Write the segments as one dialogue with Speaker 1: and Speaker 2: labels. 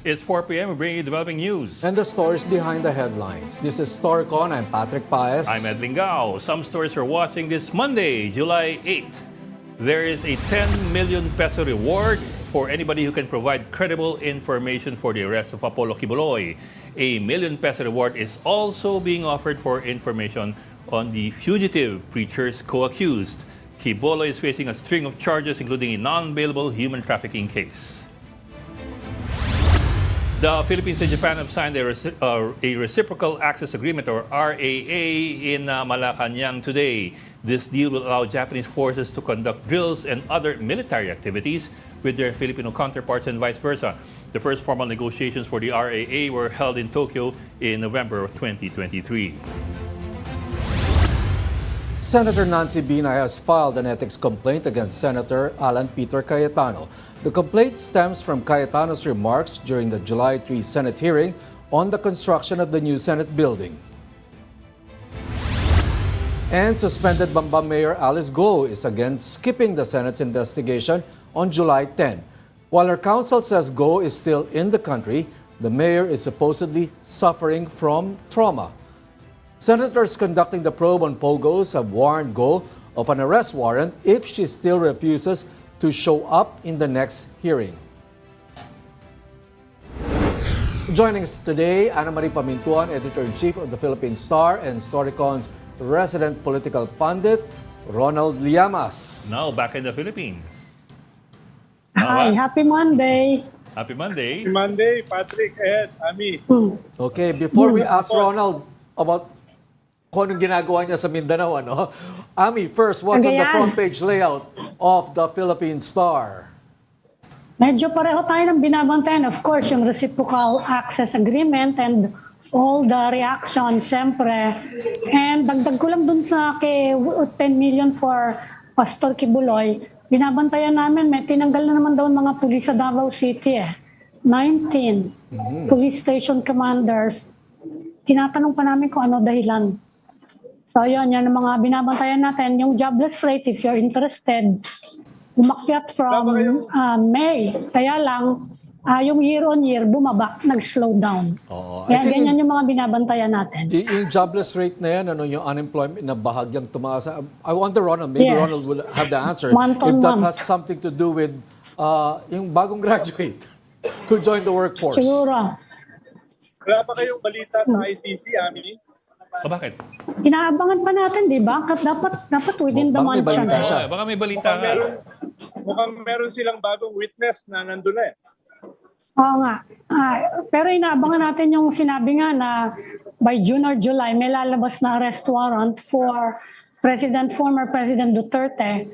Speaker 1: It's 4 p.m. We bring you developing news.
Speaker 2: And the stories behind the headlines. This is Storycon. I'm Paez.
Speaker 1: I'm Ed Lingao. Some stories we're watching this Monday, July 8th. There is a 10 million peso reward for anybody who can provide credible information for the arrest of Apollo Quiboloy. A million peso reward is also being offered for information on the fugitive preacher's co-accused. Quiboloy is facing a string of charges, including a non-bailable human trafficking case. The Philippines and Japan have signed a Reciprocal Access Agreement, or RAA, in Malacanang today. This deal will allow Japanese forces to conduct drills and other military activities with their Filipino counterparts and vice versa. The first formal negotiations for the RAA were held in Tokyo in November of 2023.
Speaker 2: Senator Nancy Binay has filed an ethics complaint against Senator Alan Peter Cayetano. The complaint stems from Cayetano's remarks during the July 3 Senate hearing on the construction of the new Senate building. And suspended Bambam Mayor Alice Go is again skipping the Senate's investigation on July 10. While her counsel says Go is still in the country, the mayor is supposedly suffering from trauma. Senators conducting the probe on Pogos have warned Go of an arrest warrant if she still refuses to show up in the next hearing. Joining us today, Ana Marie Pamintuan, Editor-in-Chief of the Philippine Star and Storycon's resident political pundit, Ronald Llamas.
Speaker 1: Now back in the Philippines.
Speaker 3: Hi, happy Monday.
Speaker 1: Happy Monday.
Speaker 4: Happy Monday, Patrick, Ed, Ami.
Speaker 2: Okay, before we ask Ronald about kung anong ginagawa niya sa Mindanao, ano? Ami, first, what's on the front page layout of the Philippine Star?
Speaker 3: Medyo pareho tayo ng binabantayan. Of course, yung Reciprocal Access Agreement and all the reactions, syempre. And dagdag ko lang dun sa 10 million for Pastor Quiboloy. Binabantayan namin, may tinanggal na naman daw mga pulis sa Davao City. 19 police station commanders. Tinatanong pa namin kung ano dahilan. So yun ang mga binabantayan natin. Yung jobless rate, if you're interested, umakyat from May. Kaya lang, yung year on year, bumaba, nag-slow down. Kaya ganyan yung mga binabantayan natin.
Speaker 2: Yung jobless rate na yan, ano, yung unemployment na bahagyang tumaas. I wonder, Ronald, maybe Ronald will have the answer. If that has something to do with yung bagong graduate who joined the workforce.
Speaker 3: Siguro.
Speaker 4: Wala pa kayong balita sa ICC, Ami?
Speaker 1: Bakit?
Speaker 3: Inaabangan pa natin, di ba? Dapat within the month siya.
Speaker 1: Baka may balita nga.
Speaker 4: Mukhang meron silang bagong witness na nandun na eh.
Speaker 3: Oo nga. Pero inaabangan natin yung sinabi nga na by June or July, may lalabas na arrest warrant for former President Duterte.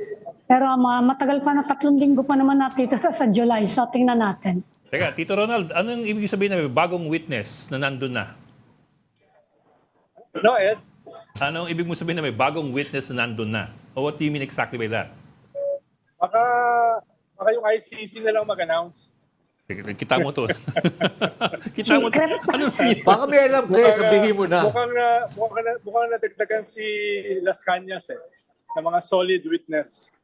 Speaker 3: Pero matagal pa na 3 linggo pa naman natin sa July. So tingnan natin.
Speaker 1: Teka, Tito Ronald, anong ibig sabihin na may bagong witness na nandun na?
Speaker 4: No, Ed?
Speaker 1: Anong ibig mo sabihin na may bagong witness na nandun na? Or what do you mean exactly by that?
Speaker 4: Baka yung ICC na lang mag-announce.
Speaker 1: Kita mo to. Kita mo to. Ano yun?
Speaker 2: Baka may alam kayo, sabihin mo na.
Speaker 4: Mukhang nadagdagan si Las Cañas na mga solid witness.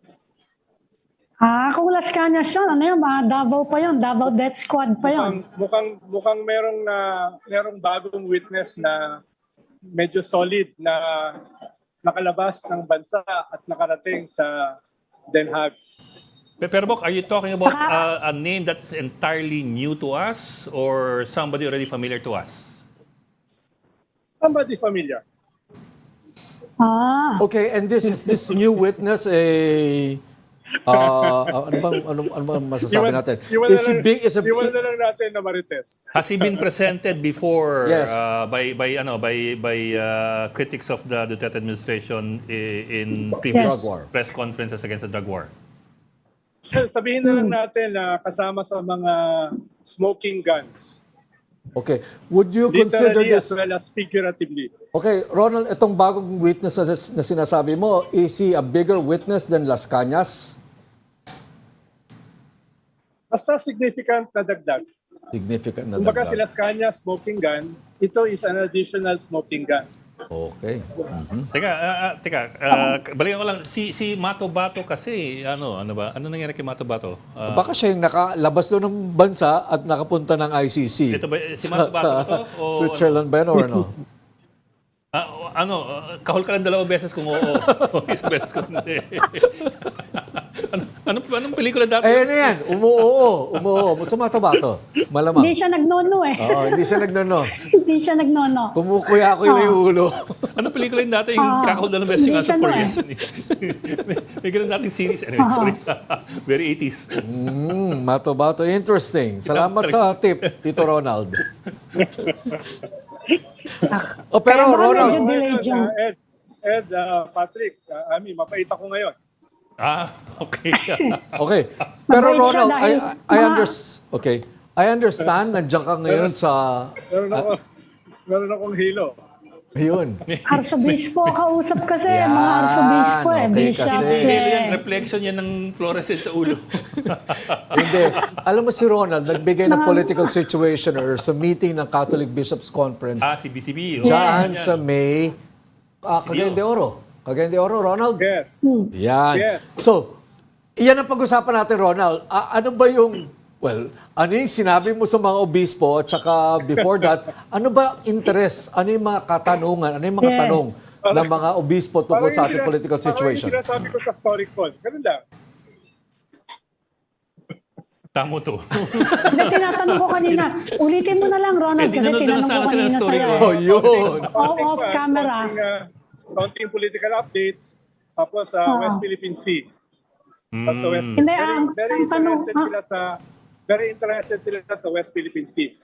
Speaker 3: Kung Las Cañas yun, ano yun, Davao pa yun, Davao Death Squad pa yun.
Speaker 4: Mukhang merong bagong witness na medyo solid na nakalabas ng bansa at nakarating sa Den Haag.
Speaker 1: Pero Bok, are you talking about a name that's entirely new to us or somebody already familiar to us?
Speaker 4: Somebody familiar.
Speaker 2: Okay, and this new witness ano bang masasabi natin?
Speaker 4: Iwan na lang natin na Marites.
Speaker 1: Has he been presented before
Speaker 2: Yes.
Speaker 1: by critics of the Duterte administration in previous press conferences against the drug war?
Speaker 4: Sabihin na lang natin na kasama sa mga smoking guns.
Speaker 2: Okay, would you consider
Speaker 4: Literally
Speaker 2: this?
Speaker 4: as well as figuratively.
Speaker 2: Okay, Ronald, itong bagong witness na sinasabi mo, is he a bigger witness than Las Cañas?
Speaker 4: Basta significant na dagdag.
Speaker 2: Significant na
Speaker 4: Kumbaga
Speaker 2: dagdag.
Speaker 4: si Las Cañas smoking gun, ito is an additional smoking gun.
Speaker 2: Okay.
Speaker 1: Balikan ko lang si Mato Bato kasi ano ba? Ano nangyari kay Mato Bato?
Speaker 2: Baka siya yung nakalabas doon ng bansa at nakapunta ng ICC.
Speaker 1: Ito ba si Mato Bato
Speaker 2: sa
Speaker 1: to? O
Speaker 2: Switzerland ba yun or ano?
Speaker 1: Kahol ka lang 2 beses kung oo. O isang beses kung hindi. Anong pelikula dati?
Speaker 2: Eh, ano yan? Umuoo. Sa Mato Bato. Malamang.
Speaker 3: Hindi siya nagnono eh.
Speaker 2: Oo, hindi siya nagnono.
Speaker 3: Hindi siya nagnono.
Speaker 2: Kumukuya-kuya yung ulo.
Speaker 1: Anong pelikula yung dati? Yung kakahol na beses yung
Speaker 3: Hindi
Speaker 1: sa
Speaker 3: siya no
Speaker 1: 4 years. May ganun dating series. Anyway, sorry. Very 80s.
Speaker 2: Mato Bato. Interesting. Salamat sa tip, Tito Ronald. Pero
Speaker 3: Kaya
Speaker 2: Ronald,
Speaker 3: medyo delayed yung...
Speaker 4: Ed, Patrick, Ami, mapait ako ngayon.
Speaker 1: Okay.
Speaker 2: okay. Pero
Speaker 3: Mabait siya
Speaker 2: Ronald,
Speaker 3: dahil
Speaker 2: I understand nandiyan ka ngayon sa...
Speaker 4: Meron akong hilo.
Speaker 2: Ayun.
Speaker 3: Arsobispo, kausap kasi.
Speaker 2: Yan,
Speaker 3: Mga arsobispo
Speaker 2: okay
Speaker 3: bishops
Speaker 2: kasi.
Speaker 1: Yan, reflection yan ng fluorescent sa ulo.
Speaker 2: Hindi. Alam mo si Ronald, nagbigay ng political situation or sa meeting ng Catholic Bishops Conference
Speaker 1: CBCP.
Speaker 2: dyan sa May, Cagayan de Oro. Cagayan de Oro, Ronald?
Speaker 4: Yes.
Speaker 2: Yan.
Speaker 4: Yes.
Speaker 2: So, iyan ang pag-usapan natin, Ronald. Ano ba yung, ano yung sinabi mo sa mga obispo at saka before that, ano ba interest? Ano yung mga katanungan? Ano yung mga tanong ng mga obispo tungkol sa ating political situation?
Speaker 4: Parang yung sinasabi ko sa Storycon. Ganun lang.
Speaker 1: Tamo to.
Speaker 3: Hindi, tinatanong ko kanina. Ulitin mo na lang, Ronald, kasi
Speaker 1: tinanong
Speaker 3: tinanong ko
Speaker 1: sana sila
Speaker 3: kanina
Speaker 1: ng story
Speaker 3: sa'yo.
Speaker 1: ko.
Speaker 2: Yun.
Speaker 3: Off camera.
Speaker 4: Counting political updates. Tapos West Philippine Sea. Tapos sa West,
Speaker 3: Hindi,
Speaker 4: very
Speaker 3: ang tanong,
Speaker 4: interested sila sa West Philippine Sea.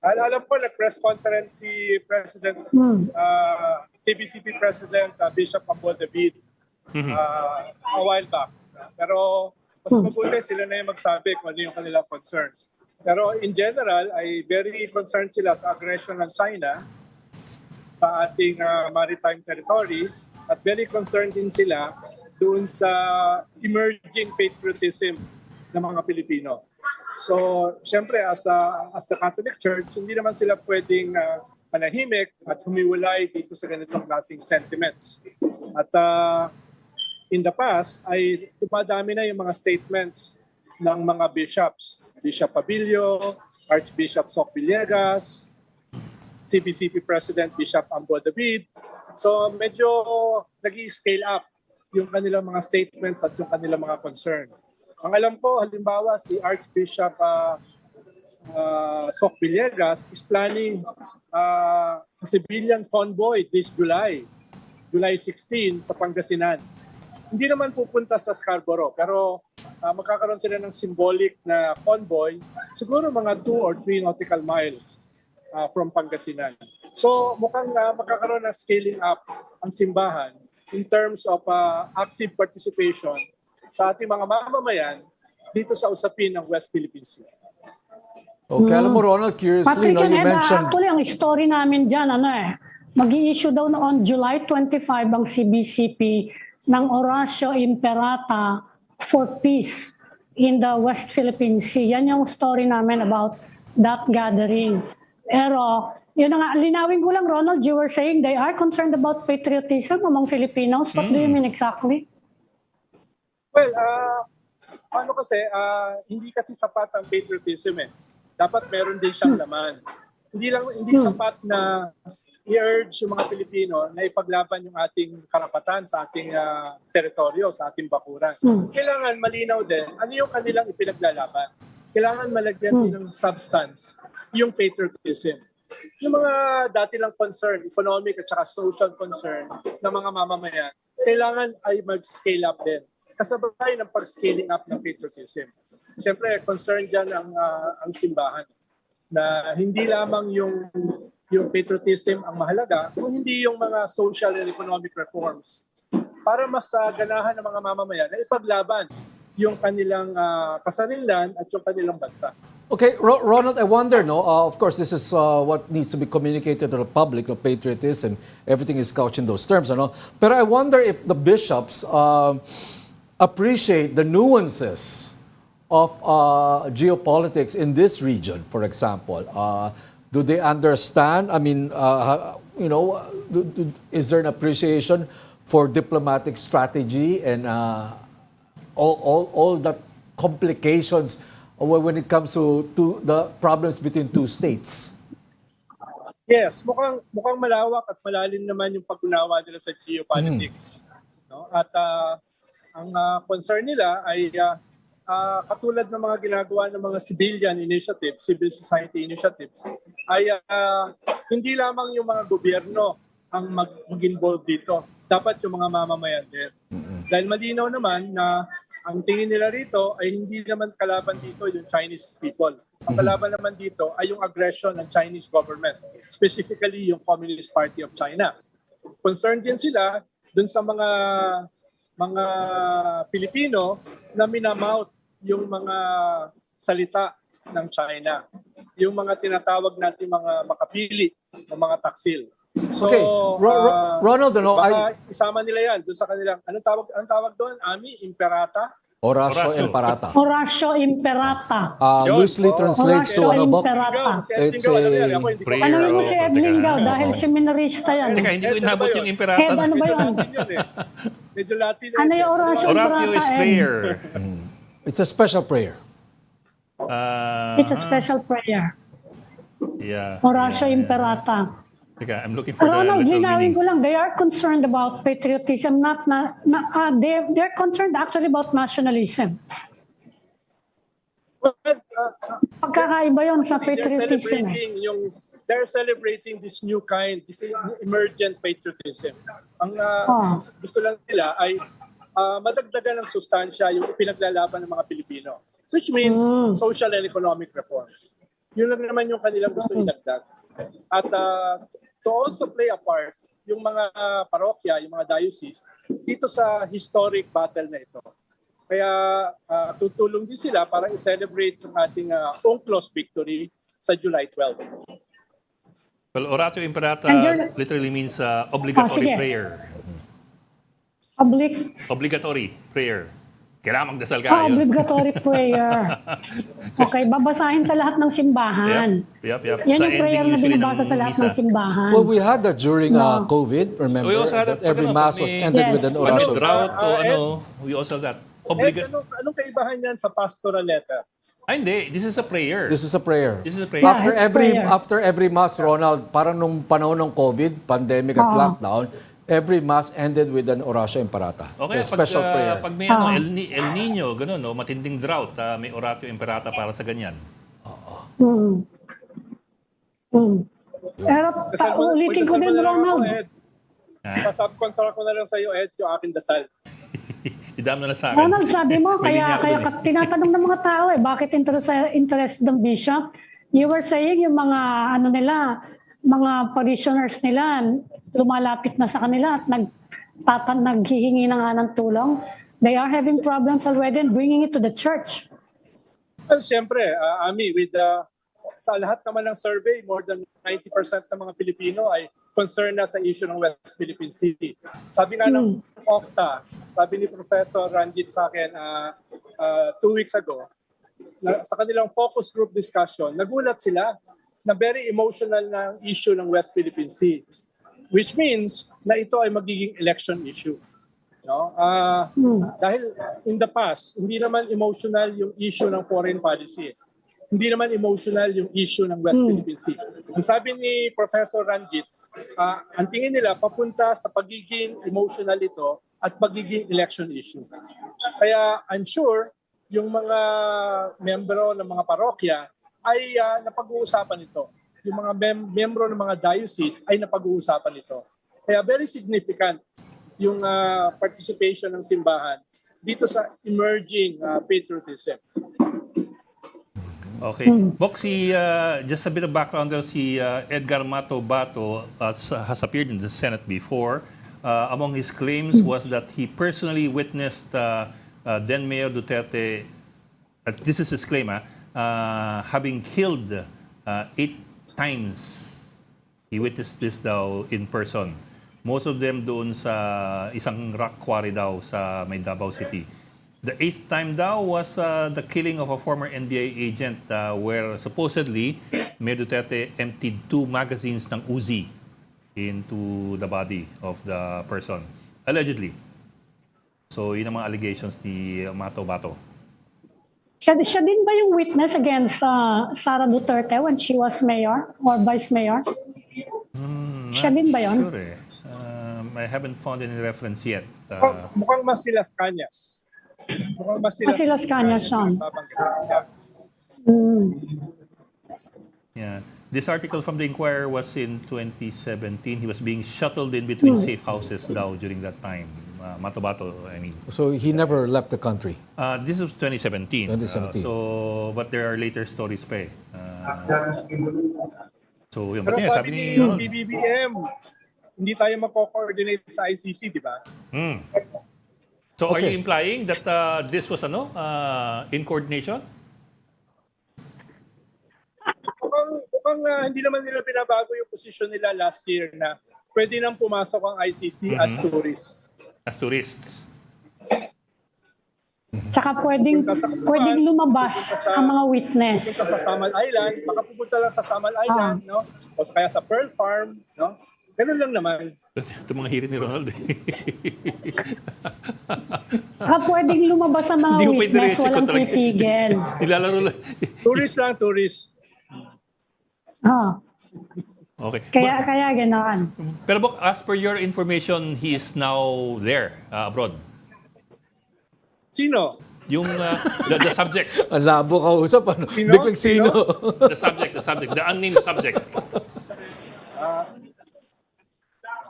Speaker 4: Alam ko, nag-press conference si President, CBCP President Bishop Ambo David a while back. Pero mas mabuti sila na yung magsabi kung ano yung kanilang concerns. Pero in general, ay very concerned sila sa aggression ng China sa ating maritime territory at very concerned din sila doon sa emerging patriotism ng mga Pilipino. So, syempre, as the Catholic Church, hindi naman sila pwedeng manahimik at humiwalay dito sa ganitong klaseng sentiments. At in the past, ay dumadami na yung mga statements ng mga bishops. Bishop Abilio, Archbishop Soc Villegas, CBCP President Bishop Ambo David. So, medyo nag-i-scale up yung kanilang mga statements at yung kanilang mga concern. Ang alam ko, halimbawa, si Archbishop Soc Villegas is planning a civilian convoy this July 16 sa Pangasinan. Hindi naman pupunta sa Scarborough, pero magkakaroon sila ng symbolic na convoy, siguro mga 2 or 3 nautical miles from Pangasinan. So mukhang magkakaroon ng scaling up ang simbahan in terms of active participation sa ating mga mamamayan dito sa usapin ng West Philippine Sea.
Speaker 2: Okay, alam mo Ronald, curiously,
Speaker 3: Patrick
Speaker 2: you
Speaker 3: and Ed,
Speaker 2: mentioned...
Speaker 3: actually, ang story namin dyan, mag-i-issue daw on July 25 ang CBCP ng Oratio Imperata for Peace in the West Philippine Sea. Yan yung story namin about that gathering. Pero, yun na nga, linawin ko lang, Ronald, you were saying they are concerned about patriotism among Filipinos. What do you mean exactly?
Speaker 4: Well, ano kasi, hindi kasi sapat ang patriotism eh. Dapat meron din siyang laman. Hindi sapat na i-urge yung mga Pilipino na ipaglaban yung ating karapatan sa ating teritoryo, sa ating bakuran. Kailangan malinaw din ano yung kanilang ipinaglalaban. Kailangan malagyan din ng substance yung patriotism. Yung mga dati lang concern, economic at saka social concern ng mga mamamayan, kailangan ay mag-scale up din. Kasabay ng pag-scaling up ng patriotism. Siyempre, concern dyan ang simbahan na hindi lamang yung patriotism ang mahalaga, kung hindi yung mga social and economic reforms para mas ganahan ng mga mamamayan na ipaglaban yung kanilang kasarilan at yung kanilang bansa.
Speaker 2: Okay, Ronald, I wonder, of course, this is what needs to be communicated to the public, patriotism, everything is couched in those terms, Pero I wonder if the bishops appreciate the nuances of geopolitics in this region, for example. Do they understand? I mean, is there an appreciation for diplomatic strategy and all that complications when it comes to the problems between two states?
Speaker 4: Yes, mukhang malawak at malalim naman yung pag-unawa nila sa geopolitics. No? At ang concern nila ay katulad ng mga ginagawa ng mga civilian initiatives, civil society initiatives, ay hindi lamang yung mga gobyerno ang mag-involve dito. Dapat yung mga mamamayan din. Dahil malinaw naman na ang tingin nila rito ay hindi naman kalaban dito yung Chinese people. Ang kalaban naman dito ay yung aggression ng Chinese government, specifically yung Communist Party of China. Concerned din sila dun sa mga Pilipino na minamouth yung mga salita ng China. Yung mga tinatawag natin mga makapili, mga taksil. So,
Speaker 2: Okay, Ronald,
Speaker 4: baka isama nila yan doon sa kanilang, anong tawag doon? Ami, Imperata?
Speaker 2: Horacio Imperata.
Speaker 3: Horacio Imperata.
Speaker 2: Loosely translates to
Speaker 3: Horacio
Speaker 2: ano ba?
Speaker 3: Imperata.
Speaker 2: It's a
Speaker 1: prayer.
Speaker 3: Ano mo si Ed Lingao
Speaker 1: Teka.
Speaker 3: dahil seminarista yan.
Speaker 1: Teka, hindi ko inabot yung
Speaker 3: Ed,
Speaker 1: imperata.
Speaker 3: ano ba yun?
Speaker 4: Medyo Latin.
Speaker 3: Ano yung Horacio
Speaker 1: Oratio
Speaker 3: Imperata,
Speaker 1: is
Speaker 3: Ed?
Speaker 1: prayer.
Speaker 2: It's a special prayer.
Speaker 3: It's a special prayer.
Speaker 1: Yeah.
Speaker 3: Horacio Imperata.
Speaker 1: Teka, I'm looking for the
Speaker 3: Ronald,
Speaker 1: literal
Speaker 3: linawin
Speaker 1: meaning.
Speaker 3: ko lang, they are concerned about patriotism, they're concerned actually about nationalism. Pagkakaiba yun sa patriotism.
Speaker 4: They're celebrating this new kind, this emergent patriotism. Ang gusto lang nila ay madagdagan ng sustansya yung pinaglalaban ng mga Pilipino, which means social and economic reforms. Yun lang naman yung kanilang gusto idagdag. At to also play a part yung mga parokya, yung mga diocese, dito sa historic battle na ito. Kaya tutulong din sila para i-celebrate yung ating UNCLOS victory sa July 12.
Speaker 1: Well, Oratio Imperata literally means obligatory
Speaker 3: sige.
Speaker 1: prayer. Obligatory prayer. Kailangan magdasal ka. yun.
Speaker 3: Obligatory prayer. Okay, babasahin sa lahat ng simbahan.
Speaker 1: Yep.
Speaker 3: Yan
Speaker 1: Sa
Speaker 3: yung prayer
Speaker 1: ending
Speaker 3: na
Speaker 1: usually
Speaker 3: binabasa
Speaker 1: ng
Speaker 3: sa lahat
Speaker 1: misa.
Speaker 3: ng simbahan.
Speaker 2: Well, we had that during COVID, remember?
Speaker 1: We also had
Speaker 2: That
Speaker 1: that
Speaker 2: every
Speaker 1: pag
Speaker 2: mass was
Speaker 1: may-
Speaker 2: ended with an
Speaker 3: Yes.
Speaker 1: Pag
Speaker 2: oration.
Speaker 1: drought o we also have that.
Speaker 4: Anong kaibahan yan sa pastoral letter?
Speaker 1: Hindi. This is a prayer.
Speaker 2: This is a prayer.
Speaker 1: This is a prayer.
Speaker 2: After
Speaker 3: it's
Speaker 2: every
Speaker 3: prayer.
Speaker 2: after every mass, Ronald, parang nung panahon ng COVID, pandemic at lockdown, every mass ended with an Horacio Imperata.
Speaker 1: Okay,
Speaker 2: It's a special prayer.
Speaker 1: pag may El Nino, ganun, no, matinding drought, may Oratio Imperata para sa ganyan.
Speaker 3: Pero ulitin ko din, Ronald.
Speaker 4: Pasubcontract ko na lang sa iyo, Ed, yung aking dasal.
Speaker 1: Idam na sa akin.
Speaker 3: Ronald, sabi mo,
Speaker 1: May
Speaker 3: kaya
Speaker 1: linya ako
Speaker 3: tinatanong ng mga tao bakit interest ng bishop? You were saying yung mga mga parishioners nila, lumalapit na sa kanila at naghihingi na nga ng tulong. They are having problems already and bringing it to the church.
Speaker 4: Well, siyempre, Ami, sa lahat naman ng survey, more than 90% ng mga Pilipino ay concerned na sa issue ng West Philippine Sea. Sabi nga ng OCTA, sabi ni Professor Ranjit sa akin 2 weeks ago, sa kanilang focus group discussion, nagulat sila na very emotional na issue ng West Philippine Sea, which means na ito ay magiging election issue. No? Dahil in the past, hindi naman emotional yung issue ng foreign policy. Hindi naman emotional yung issue ng West Philippine Sea. Ang sabi ni Professor Ranjit, ang tingin nila papunta sa pagiging emotional ito at pagiging election issue. Kaya I'm sure yung mga membro ng mga parokya ay napag-uusapan ito. Yung mga membro ng mga diocese ay napag-uusapan ito. Kaya very significant yung participation ng simbahan dito sa emerging patriotism.
Speaker 1: Okay. Bok, just a bit of background there, si Edgar Mato Bato has appeared in the Senate before. Among his claims was that he personally witnessed then Mayor Duterte, this is his claim, having killed 8 times. He witnessed this daw in person. Most of them doon sa isang rock quarry daw sa may Davao City. The 8th time daw was the killing of a former NBI agent where supposedly Mayor Duterte emptied 2 magazines ng Uzi into the body of the person. Allegedly. So, yun ang mga allegations ni Mato.
Speaker 3: Siya din ba yung witness against Sara Duterte when she was mayor or vice mayor? Siya din ba yun?
Speaker 1: Sure eh. I haven't found any reference yet.
Speaker 4: Mukhang mas sila Cañas. Mukhang mas
Speaker 3: Mas sila Cañas yun.
Speaker 1: Yeah. This article from the Inquirer was in 2017. He was being shuttled in between safe houses daw during that time. Mato, I mean.
Speaker 2: So he never left the country.
Speaker 1: This was 2017.
Speaker 2: 2017.
Speaker 1: But there are later stories pa eh. So, yun.
Speaker 4: Pero
Speaker 1: But yeah,
Speaker 4: sabi ni PBBM, hindi tayo magko-coordinate sa ICC, di ba?
Speaker 1: So, are
Speaker 2: Okay.
Speaker 1: you implying that this was in coordination?
Speaker 4: Mukhang hindi naman nila binabago yung position nila last year na pwede nang pumasok ang ICC as tourists.
Speaker 1: As tourists?
Speaker 3: Tsaka pwedeng lumabas ang mga witness.
Speaker 4: Pupunta sa Samal Island, baka pupunta lang sa Samal Island, no? O kaya sa Pearl Farm, no? Ganun lang naman.
Speaker 1: Ito mga hirit ni Ronald.
Speaker 3: Tsaka pwedeng lumabas ang mga
Speaker 1: Hindi ko pa
Speaker 3: witness,
Speaker 1: diretso ko
Speaker 3: walang
Speaker 1: talaga.
Speaker 3: pipigil.
Speaker 1: Nilalaro lang.
Speaker 4: Tourist.
Speaker 1: Okay.
Speaker 3: Kaya ganoon.
Speaker 1: Pero Bok, as per your information, he is now there, abroad.
Speaker 4: Sino?
Speaker 1: Yung the subject.
Speaker 2: Ang labo kausap, ano?
Speaker 4: Sino?
Speaker 2: Biglang sino?
Speaker 1: The subject. The unnamed subject.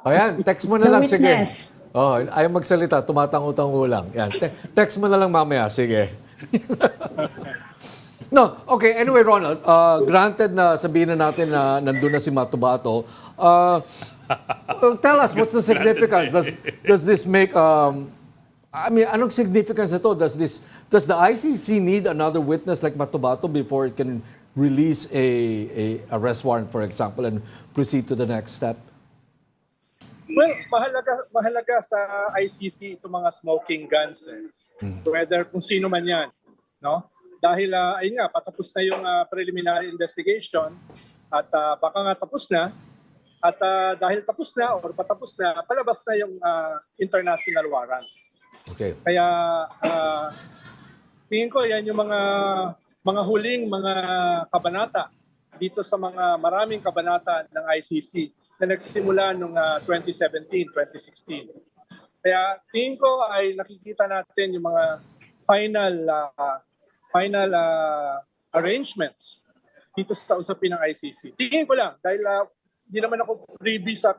Speaker 2: Ayan, text mo na
Speaker 3: The
Speaker 2: lang, sige.
Speaker 3: witness.
Speaker 2: Oh, ayaw magsalita, tumatango-tango lang. Yan, text mo na lang mamaya, sige. No, okay, anyway, Ronald, granted na sabihin na natin na nandun na si Matubato, tell us, what's the significance? Does this make, anong significance ito? Does the ICC need another witness like Matubato before it can release a arrest warrant, for example, and proceed to the next step?
Speaker 4: Well, mahalaga sa ICC itong mga smoking guns. Whether kung sino man yan. No? Dahil, ayun nga, patapos na yung preliminary investigation at baka nga tapos na. At dahil tapos na or patapos na, palabas na yung international warrant.
Speaker 2: Okay.
Speaker 4: Kaya tingin ko yan yung mga huling mga kabanata dito sa mga maraming kabanata ng ICC na nagsimula noong 2017, 2016. Kaya tingin ko ay nakikita natin yung mga final arrangements dito sa usapin ng ICC. Tingin ko lang dahil hindi naman ako privy sa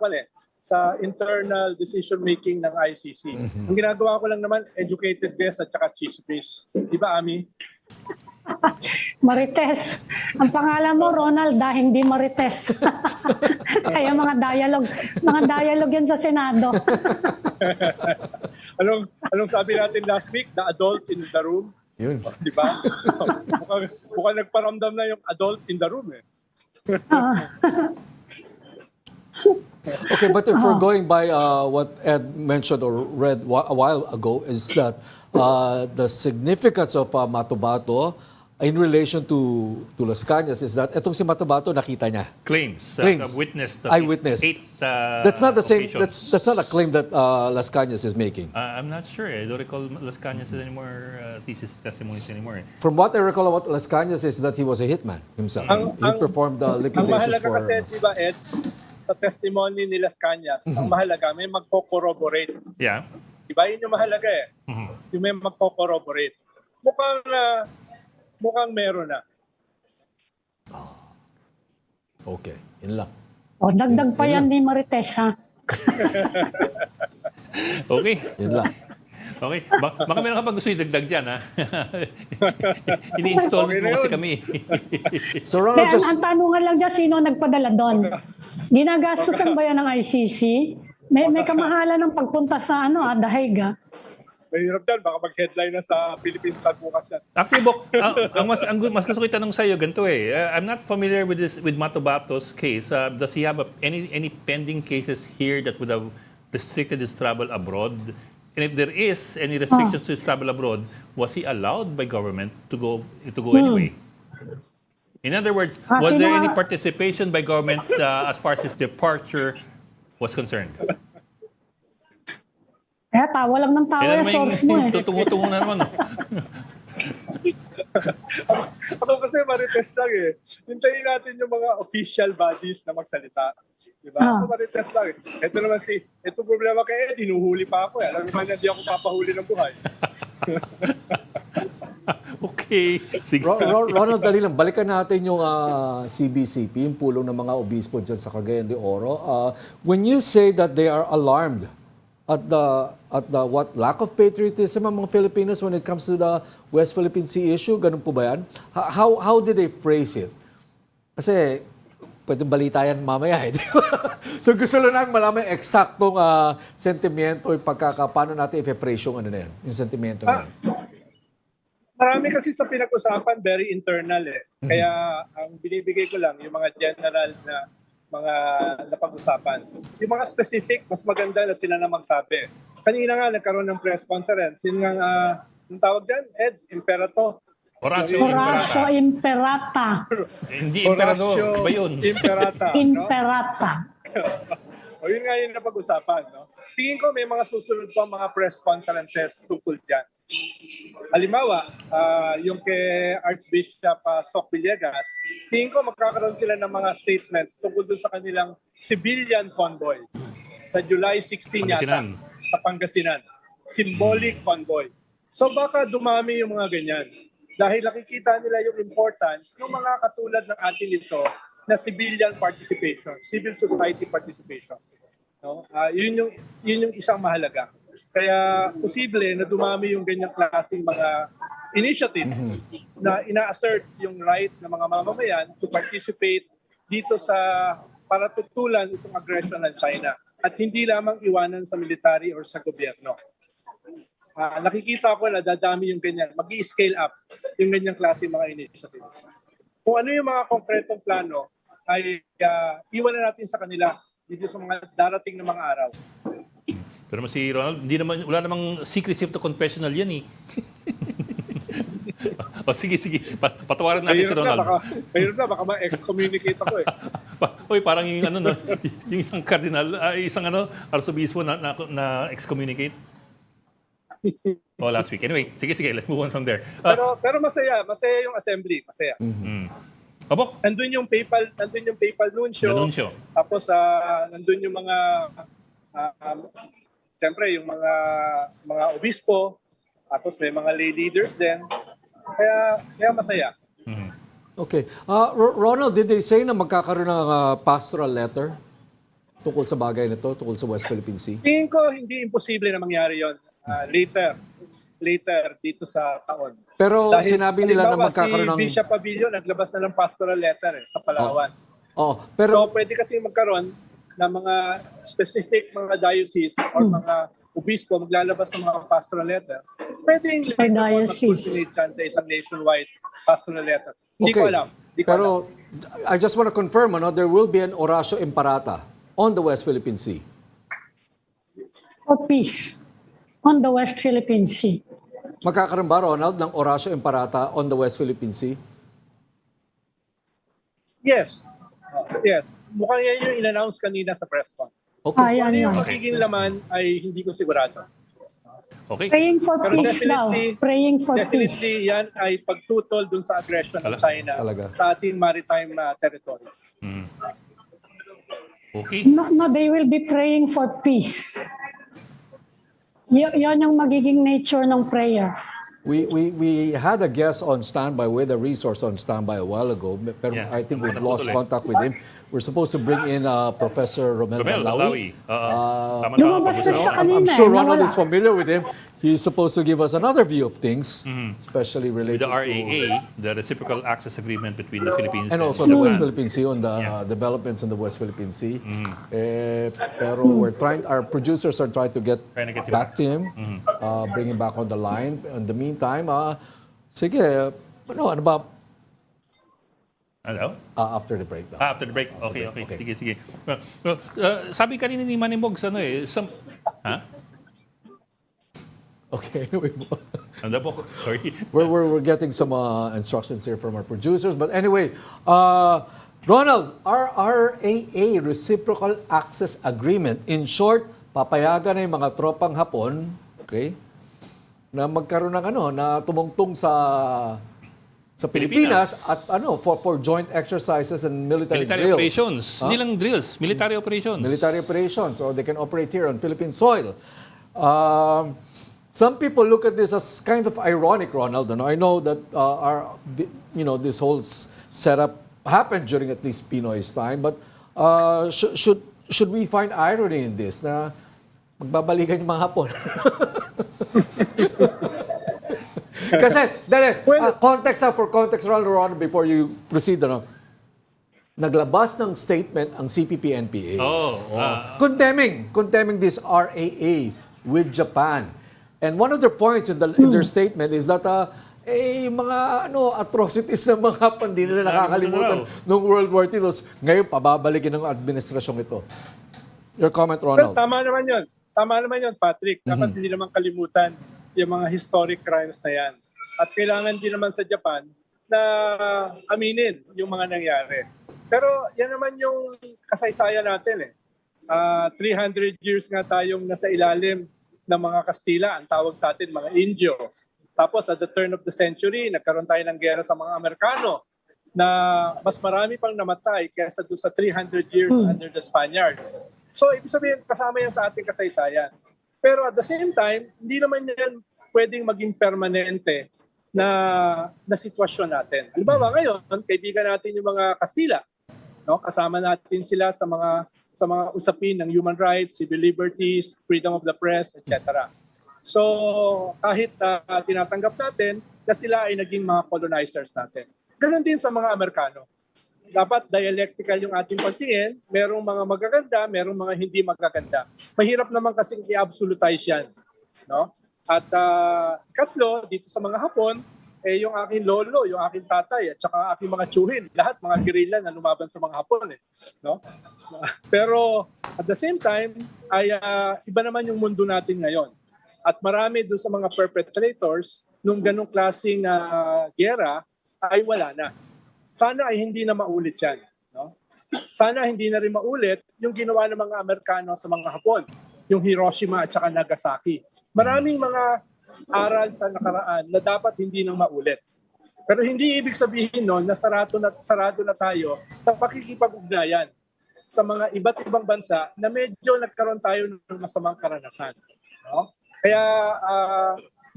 Speaker 4: internal decision making ng ICC. Ang ginagawa ko lang naman educated guess at saka chismis. Di ba, Ami?
Speaker 3: Marites. Ang pangalan mo, Ronald, dahil hindi Marites. Kaya mga dialogue yan sa Senado.
Speaker 4: Anong sabi natin last week? The adult in the room.
Speaker 2: Yun.
Speaker 4: Di ba? mukhang nagparamdam na yung adult in the room eh.
Speaker 2: Okay, but if we're going by what Ed mentioned or read a while ago, is that the significance of Matubato in relation to Las Cañas is that etong si Matubato nakita niya.
Speaker 1: Claims. Witness.
Speaker 2: Eyewitness.
Speaker 1: 8
Speaker 2: That's not the same.
Speaker 1: occasions.
Speaker 2: That's not a claim that Las Cañas is making.
Speaker 1: I'm not sure. I don't recall Las Cañas anymore, thesis testimonies anymore.
Speaker 2: From what I recall about Las Cañas is that he was a hitman himself. He performed
Speaker 4: Ang
Speaker 2: liquidations
Speaker 4: mahalaga
Speaker 2: for...
Speaker 4: kasi, di ba, Ed, sa testimony ni Las Cañas, ang mahalaga, may magko-corroborate.
Speaker 1: Yeah.
Speaker 4: Di ba? Yun yung mahalaga eh. Yung may magko-corroborate. Mukhang meron na.
Speaker 2: Okay, yun lang.
Speaker 3: O, dagdag pa yan ni Marites, ha?
Speaker 1: Okay.
Speaker 2: Yun lang.
Speaker 1: Okay. Baka meron ka pang gusto idagdag dyan, ha? Ini-install
Speaker 4: Okay
Speaker 1: mo
Speaker 4: na
Speaker 1: kasi
Speaker 4: yun.
Speaker 1: kami.
Speaker 2: So
Speaker 3: Kaya
Speaker 2: Ronald, just...
Speaker 3: ang tanungan lang dyan, sino nagpadala doon? Ginagastusan ba yan ng ICC? May kamahalan ng pagpunta sa Daig, ha?
Speaker 4: Mahirap dyan, baka mag-headline na sa Philippine Star bukas yan.
Speaker 1: Actually, Bok, mas gusto ko itanong sa'yo ganito eh. I'm not familiar with Matubato's case. Does he have any pending cases here that would have restricted his travel abroad? And if there is any restrictions to his travel abroad, was he allowed by government to go anyway? In other words, was there any participation by government as far as his departure was concerned.
Speaker 3: Tawa lang ng tawa
Speaker 1: Yan
Speaker 3: yung
Speaker 1: naman
Speaker 3: source mo eh.
Speaker 1: tutungo-tungo na naman. No?
Speaker 4: Ako kasi marites lang eh. Hintayin natin yung mga official bodies na magsalita. Diba? Ako marites lang eh. Ito problema kay Ed, hinuhuli pa ako eh. Alam naman na hindi ako papahuli ng buhay.
Speaker 1: Okay. Sige.
Speaker 2: Ronald, dali lang. Balikan natin yung CBCP, yung pulong ng mga obispo dyan sa Cagayan de Oro. When you say that they are alarmed at the what lack of patriotism among Filipinos when it comes to the West Philippine Sea issue, ganun po ba yan? How did they phrase it? Kasi pwede balita yan mamaya eh. So gusto lang namin malaman yung eksaktong sentimento, yung paano natin i-phrase yung ano na yan, yung sentimento na yan.
Speaker 4: Marami kasi sa pinag-usapan, very internal eh. Kaya ang binibigay ko lang, yung mga general na mga napag-usapan. Yung mga specific, mas maganda na sila na magsabi. Kanina nga, nagkaroon ng press conference. Yun nga, yung tawag dyan, Ed, Imperato.
Speaker 3: Horacio Imperata.
Speaker 1: Hindi Imperador. Ba yun?
Speaker 4: Imperata.
Speaker 3: Imperata.
Speaker 4: O yun nga yung napag-usapan. No? Tingin ko may mga susunod pa mga press conferences tungkol dyan. Halimbawa, yung kay Archbishop Soc Villegas, tingin ko magkakaroon sila ng mga statements tungkol dun sa kanilang civilian convoy sa July 16 yata sa Pangasinan. Symbolic convoy. So baka dumami yung mga ganyan. Dahil nakikita nila yung importance ng mga katulad ng atin ito na civilian participation, civil society participation. No? Yun yung isang mahalaga. Kaya posible na dumami yung ganyang klaseng mga initiatives na ina-assert yung right ng mga mamamayan to participate dito sa para tutulan itong aggression ng China at hindi lamang iwanan sa military or sa gobyerno. Nakikita ko na dadami yung ganyan, mag-i-scale up yung ganyang klaseng mga initiatives. Kung ano yung mga konkretong plano ay iwanan natin sa kanila dito sa mga darating na mga araw.
Speaker 1: Pero si Ronald, wala namang secrecy of the confessional yan eh. O sige. Patawarin natin si Ronald.
Speaker 4: Mayroon na, baka ma-excommunicate ako eh.
Speaker 1: Uy, parang yung no, yung isang cardinal, isang arsobispo na excommunicate. Last week. Anyway, sige, let's move on from there.
Speaker 4: Pero masaya yung assembly, masaya.
Speaker 1: Abok.
Speaker 4: Nandun yung papal nuncio. Tapos nandun yung mga siyempre yung mga obispo, tapos may mga lay leaders din. Kaya masaya.
Speaker 2: Okay. Ronald, did they say na magkakaroon ng pastoral letter tungkol sa bagay na to, tungkol sa West Philippine Sea?
Speaker 4: Tingin ko hindi imposible na mangyari yon. Later dito sa taon.
Speaker 2: Pero dahil, sinabi nila na magkakaroon ng...
Speaker 4: Si Bishop Pavilion naglabas na ng pastoral letter sa Palawan.
Speaker 2: Pero...
Speaker 4: So pwede kasi magkaroon ng mga specific mga diocese or mga obispo maglalabas ng mga pastoral letter. Pwede yung mag-culminate sa isang nationwide pastoral letter. Hindi ko alam.
Speaker 2: Pero I just want to confirm, there will be an Horacio Imperata on the West Philippine Sea.
Speaker 3: For peace on the West Philippine Sea.
Speaker 2: Magkakaroon ba, Ronald, ng Horacio Imperata on the West Philippine Sea?
Speaker 4: Yes. Mukhang yan yung in-announce kanina sa press con.
Speaker 2: Okay.
Speaker 4: Ano yung magiging laman ay hindi ko sigurado.
Speaker 1: Okay.
Speaker 3: Praying for peace daw. Praying for peace.
Speaker 4: Definitely yan ay pagtutol dun sa aggression ng China sa ating maritime territory.
Speaker 1: Okay.
Speaker 3: No, they will be praying for peace. Yan yung magiging nature ng prayer.
Speaker 2: We had a guest on standby with a resource on standby a while ago, pero I think we've lost contact with him. We're supposed to bring in Professor Romel Lawi. I'm sure Ronald is familiar with him. He's supposed to give us another view of things, especially related
Speaker 1: with the RAA, the Reciprocal Access Agreement between the Philippines
Speaker 2: and also the West Philippine Sea, on the developments in the West Philippine Sea. Pero our producers are trying to get back to him, bring him back on the line. In the meantime, sige, ano ba?
Speaker 1: Hello?
Speaker 2: After the break.
Speaker 1: After the break. Okay. Sige. Sabi kanina ni Manny Mogs,
Speaker 2: Okay.
Speaker 1: Ano po? Sorry.
Speaker 2: We're getting some instructions here from our producers. But anyway, Ronald, RRAA, Reciprocal Access Agreement, in short, papayagan na yung mga tropang Hapon, okay, na magkaroon ng na tumungtong sa Pilipinas at for joint exercises and military drills.
Speaker 1: Operations. Hindi lang drills, military operations.
Speaker 2: Military operations, so they can operate here on Philippine soil. Some people look at this as kind of ironic, Ronald. I know that this whole setup happened during at least Pinoy's time, but should we find irony in this na magbabalikan yung mga Hapon? Kasi, for context, Ronald, before you proceed, naglabas ng statement ang CPP-NPA condemning this RAA with Japan. And one of their points in their statement is that yung mga atrocities ng mga Hapon, hindi nila nakakalimutan noong World War II. Ngayon, pababalikin ng administrasyong ito. Your comment, Ronald.
Speaker 4: Well, tama naman yun, Patrick. Dapat hindi naman kalimutan yung mga historic crimes na yan. At kailangan din naman sa Japan na aminin yung mga nangyari. Pero yan naman yung kasaysayan natin 300 years nga tayong nasa ilalim ng mga Kastila, ang tawag sa atin mga Indio. Tapos at the turn of the century, nagkaroon tayo ng gera sa mga Amerikano na mas marami pang namatay kaysa doon sa 300 years under the Spaniards. So ibig sabihin, kasama yan sa ating kasaysayan. Pero at the same time, hindi naman yan pwedeng maging permanente na sitwasyon natin. Halimbawa ngayon, kaibigan natin yung mga Kastila. Kasama natin sila sa mga usapin ng human rights, civil liberties, freedom of the press, etc. So kahit tinatanggap natin na sila ay naging mga colonizers natin. Ganon din sa mga Amerikano. Dapat dialectical yung ating pagtingin. Merong mga magaganda, merong mga hindi magaganda. Mahirap naman kasing i-absolutize yan. At katlo, dito sa mga Hapon, yung aking lolo, yung aking tatay, at saka aking mga tsuhin, lahat mga guerrilla na lumaban sa mga Hapon. Pero at the same time, ay iba naman yung mundo natin ngayon. At marami doon sa mga perpetrators, nung ganong klaseng gera, ay wala na. Sana ay hindi na maulit yan. Sana hindi na rin maulit yung ginawa ng mga Amerikano sa mga Hapon, yung Hiroshima at saka Nagasaki. Maraming mga aral sa nakaraan na dapat hindi nang maulit. Pero hindi ibig sabihin na sarado na tayo sa pakikipag-ugnayan sa mga iba't ibang bansa na medyo nagkaroon tayo ng masamang karanasan. Kaya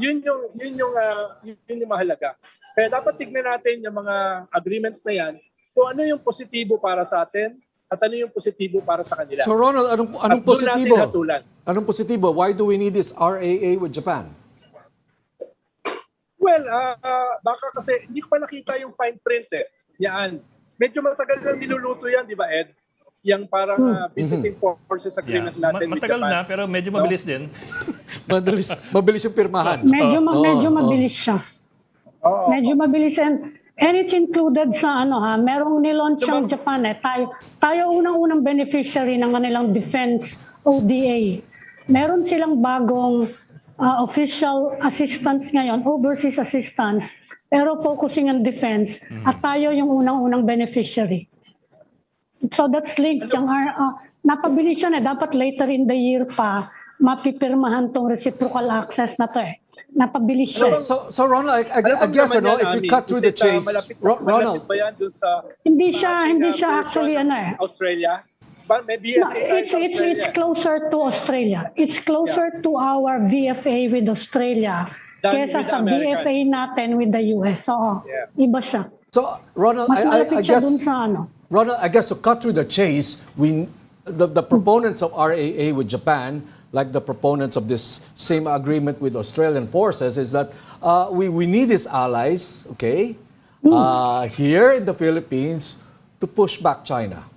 Speaker 4: yun yung mahalaga. Kaya dapat tignan natin yung mga agreements na yan kung ano yung positibo para sa atin at ano yung positibo para sa kanila.
Speaker 2: So Ronald, anong positibo? Anong positibo? Why do we need this RAA with Japan?
Speaker 4: Well, baka kasi hindi ko pa nakita yung fine print Yan. Medyo matagal lang niluluto yan, di ba Ed? Yung parang visiting forces agreement natin with
Speaker 1: Matagal
Speaker 4: Japan.
Speaker 1: na, pero medyo mabilis din.
Speaker 2: mabilis yung pirmahan.
Speaker 3: Medyo mabilis siya. Medyo mabilis and it's included sa merong nilaunch ang Japan Tayo unang-unang beneficiary ng kanilang defense ODA. Meron silang bagong official assistance ngayon, overseas assistance, pero focusing on defense at tayo yung unang-unang beneficiary. So that's linked. Napabilis siya dapat later in the year pa mapipirmahan tong reciprocal access na to Napabilis siya.
Speaker 2: So Ronald, I guess if we cut through the chase, Ronald,
Speaker 4: ba yan dun sa
Speaker 3: hindi siya actually
Speaker 4: Australia? Maybe
Speaker 3: it's closer to Australia. It's closer to our VFA with Australia kesa sa VFA natin with the US. So, iba siya.
Speaker 2: So Ronald,
Speaker 3: Mas malapit siya dun sa
Speaker 2: Ronald, I guess to cut through the chase, the proponents of RAA with Japan, like the proponents of this same agreement with Australian forces, is that we need these allies, here in the Philippines to push back China.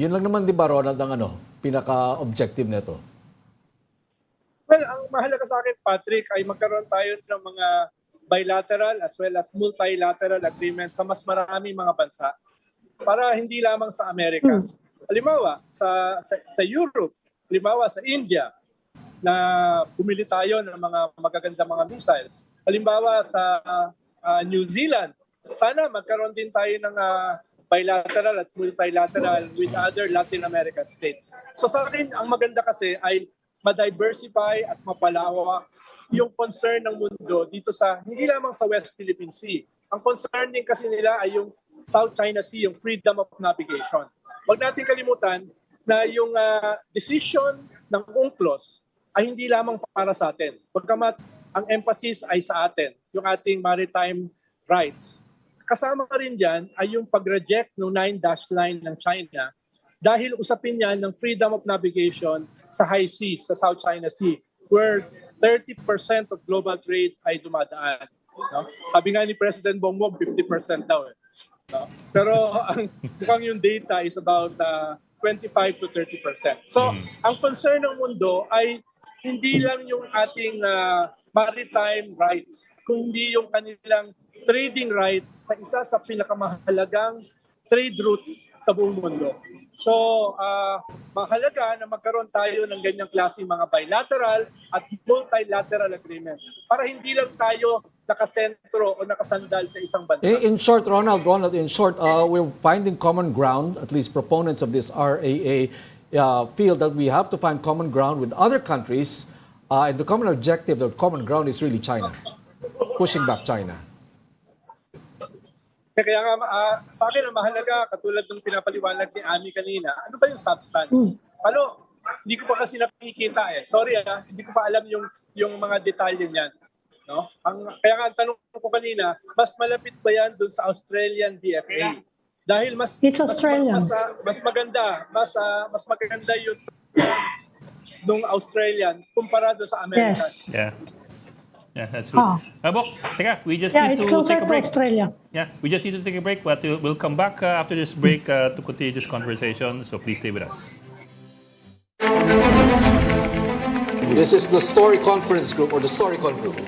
Speaker 2: Yun lang naman, di ba, Ronald, ang pinaka-objective nito?
Speaker 4: Well, ang mahalaga sa akin, Patrick, ay magkaroon tayo ng mga bilateral as well as multilateral agreements sa mas maraming mga bansa para hindi lamang sa Amerika. Halimbawa, sa Europe, halimbawa sa India, na bumili tayo ng mga magagandang mga missiles. Halimbawa sa New Zealand, sana magkaroon din tayo ng bilateral at multilateral with other Latin American states. So sa akin, ang maganda kasi ay ma-diversify at mapalawak yung concern ng mundo dito sa, hindi lamang sa West Philippine Sea. Ang concern din kasi nila ay yung South China Sea, yung freedom of navigation. Huwag natin kalimutan na yung decision ng UNCLOS ay hindi lamang para sa atin. Pagkamat ang emphasis ay sa atin, yung ating maritime rights. Kasama rin dyan ay yung pag-reject ng 9-dash line ng China dahil usapin yan ng freedom of navigation sa high seas, sa South China Sea, where 30% of global trade ay dumadaan. No? Sabi nga ni President Bongbong, 50% daw. No? Pero mukhang yung data is about 25 to 30%. So, ang concern ng mundo ay hindi lang yung ating maritime rights, kundi yung kanilang trading rights sa isa sa pinakamahalagang trade routes sa buong mundo. So, mahalaga na magkaroon tayo ng ganyang klaseng mga bilateral at multilateral agreement para hindi lang tayo nakasentro o nakasandal sa isang bansa.
Speaker 2: In short, Ronald, in short, we're finding common ground, at least proponents of this RAA feel that we have to find common ground with other countries, and the common objective, the common ground is really China, pushing back China.
Speaker 4: Kaya nga, sa akin ang mahalaga, katulad ng pinapaliwanag ni Ami kanina, ano ba yung substance? Ano, hindi ko pa kasi nakikita eh. Sorry hindi ko pa alam yung mga detalye niyan. No? Kaya nga ang tanong ko kanina, mas malapit ba yan dun sa Australian DFA? Dahil mas maganda, mas maganda yung nung Australian kumpara do sa Americans.
Speaker 3: Yes.
Speaker 1: Yeah, that's true. Bok, teka, we just need
Speaker 3: it's
Speaker 1: to
Speaker 3: closer
Speaker 1: take a
Speaker 3: to
Speaker 1: break.
Speaker 3: Australia.
Speaker 1: Yeah, we just need to take a break, but we'll come back after this break to continue this conversation, so please stay with us.
Speaker 2: This is the Story Conference Group or the Storycon Group.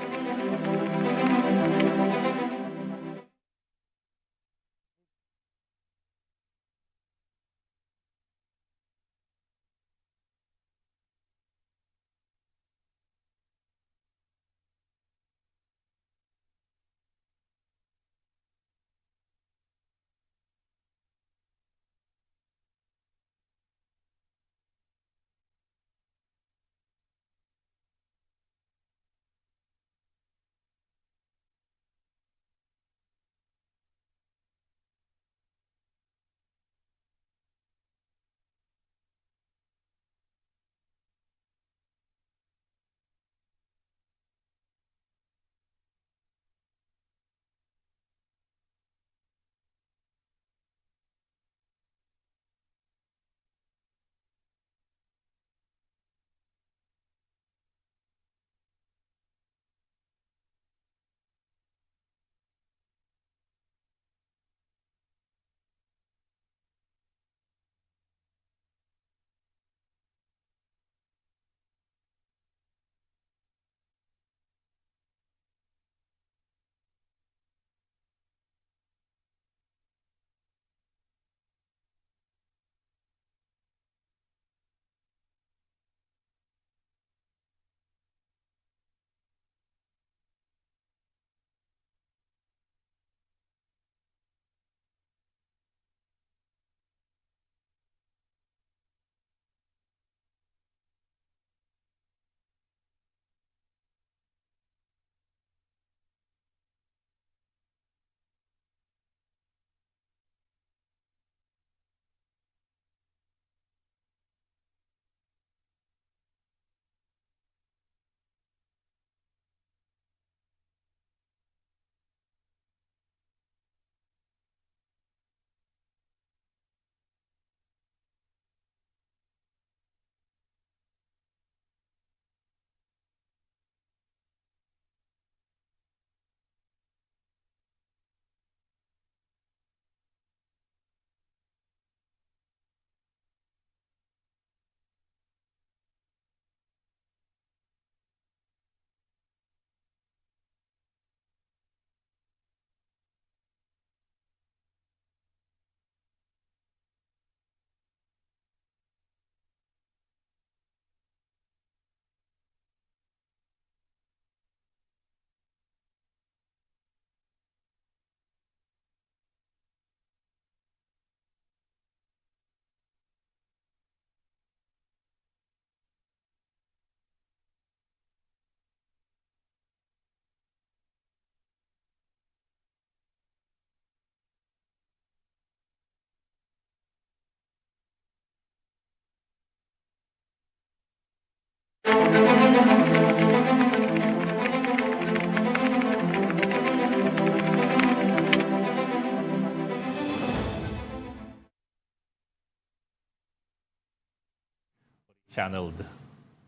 Speaker 1: Channeled.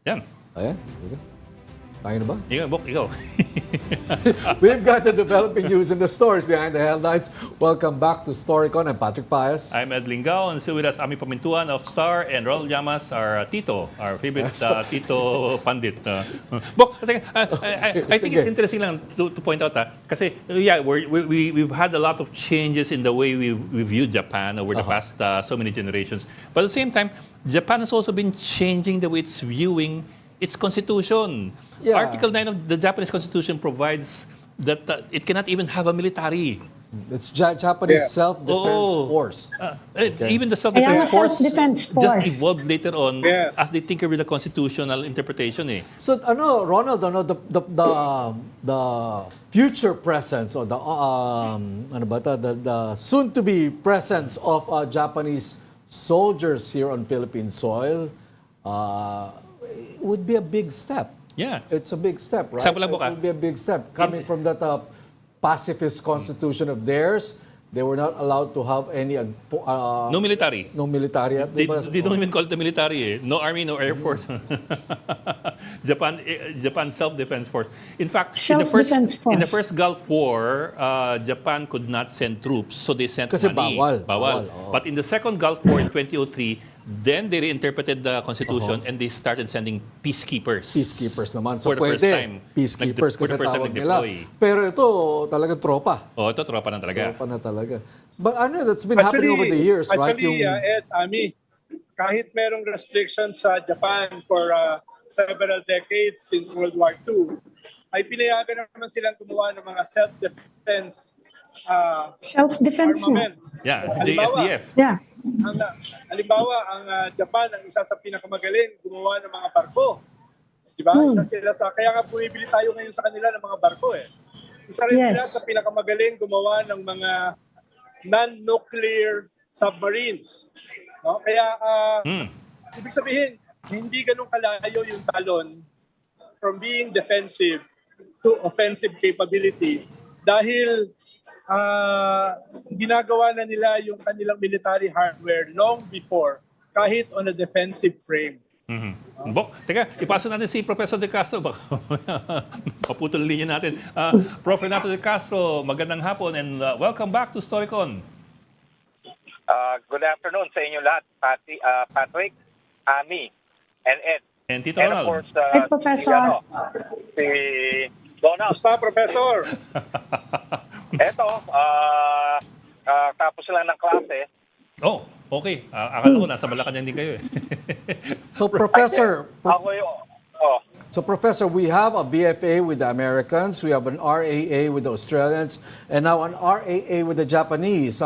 Speaker 1: Yan.
Speaker 2: Ayan. Kaya na ba?
Speaker 1: Ikaw.
Speaker 2: We've got the developing news and the stories behind the headlines. Welcome back to Storycon. I'm Patrick Paez.
Speaker 1: I'm Ed Lingao, and still with us, Pamintuan of Star, and Ronald Llamas, our Tito, our favorite Tito Pandit. Bok, I think it's interesting lang to point out, kasi yeah, we've had a lot of changes in the way we view Japan over the past so many generations. But at the same time, Japan has also been changing the way it's viewing its constitution.
Speaker 2: Yeah.
Speaker 1: Article 9 of the Japanese constitution provides that it cannot even have a military.
Speaker 2: It's Japanese
Speaker 4: Yes.
Speaker 2: self-defense force.
Speaker 1: Even the
Speaker 3: Kaya
Speaker 1: self-defense force
Speaker 3: self-defense
Speaker 1: just
Speaker 3: force.
Speaker 1: evolved later on
Speaker 4: Yes.
Speaker 1: as they tinker with the constitutional interpretation.
Speaker 2: So, Ronald, the future presence or the soon-to-be presence of Japanese soldiers here on Philippine soil would be a big step.
Speaker 1: Yeah.
Speaker 2: It's a big step, right?
Speaker 1: Example lang
Speaker 2: It
Speaker 1: po ka.
Speaker 2: would be a big step. Coming from that pacifist constitution of theirs, they were not allowed to have any
Speaker 1: No military.
Speaker 2: no military.
Speaker 1: They don't even call it the military. No army, no air force. Japan self-defense force. In fact, in the
Speaker 3: Self-defense force.
Speaker 1: first Gulf War, Japan could not send troops, so they sent
Speaker 2: Kasi
Speaker 1: money.
Speaker 2: bawal, oo.
Speaker 1: But in the second Gulf War in 2003, then they reinterpreted the constitution and they started sending peacekeepers.
Speaker 2: Peacekeepers naman. So
Speaker 1: For the first
Speaker 2: pwede.
Speaker 1: time.
Speaker 2: Peacekeepers
Speaker 1: For
Speaker 2: kasi
Speaker 1: the first time
Speaker 2: tawag nila.
Speaker 1: nag-deploy.
Speaker 2: Pero ito talagang tropa.
Speaker 1: Oh, ito tropa na talaga.
Speaker 2: Tropa na talaga. But that's been happening over the years, right?
Speaker 4: Actually, Ed, Ami, kahit merong restrictions sa Japan for several decades since World War II, ay pinayagan naman silang gumawa ng mga self-defense
Speaker 3: Self-defense na.
Speaker 4: armaments.
Speaker 1: Yeah,
Speaker 4: Halimbawa,
Speaker 1: JSDF.
Speaker 3: Yeah.
Speaker 4: ang Japan ang isa sa pinakamagaling gumawa ng mga barko. Diba? Isa sila kaya nga bumibili tayo ngayon sa kanila ng mga barko eh. Isa rin sila
Speaker 3: Yes.
Speaker 4: sa pinakamagaling gumawa ng mga non-nuclear submarines. No? Kaya, ibig sabihin, hindi ganun kalayo yung talon from being defensive to offensive capability dahil ginagawa na nila yung kanilang military hardware long before, kahit on a defensive frame.
Speaker 1: Bok, teka, ipasok natin si Professor De Castro. Baka paputol linya natin. Prof. Renato De Castro, magandang hapon and welcome back to Storycon.
Speaker 5: Good afternoon sa inyo lahat, Patrick, Ami, and Ed.
Speaker 1: And Tito
Speaker 5: And of
Speaker 1: Ronald.
Speaker 5: course,
Speaker 3: Hey, Professor.
Speaker 5: si Ronald.
Speaker 4: Basta, Professor!
Speaker 5: Eto, tapos lang ng klase.
Speaker 1: Oh, okay. Akala ko nasa Malacanang din kayo eh.
Speaker 2: So, Professor,
Speaker 5: Ako
Speaker 2: we have a BFA with the Americans, we have an RAA with the Australians, and now an RAA with the Japanese.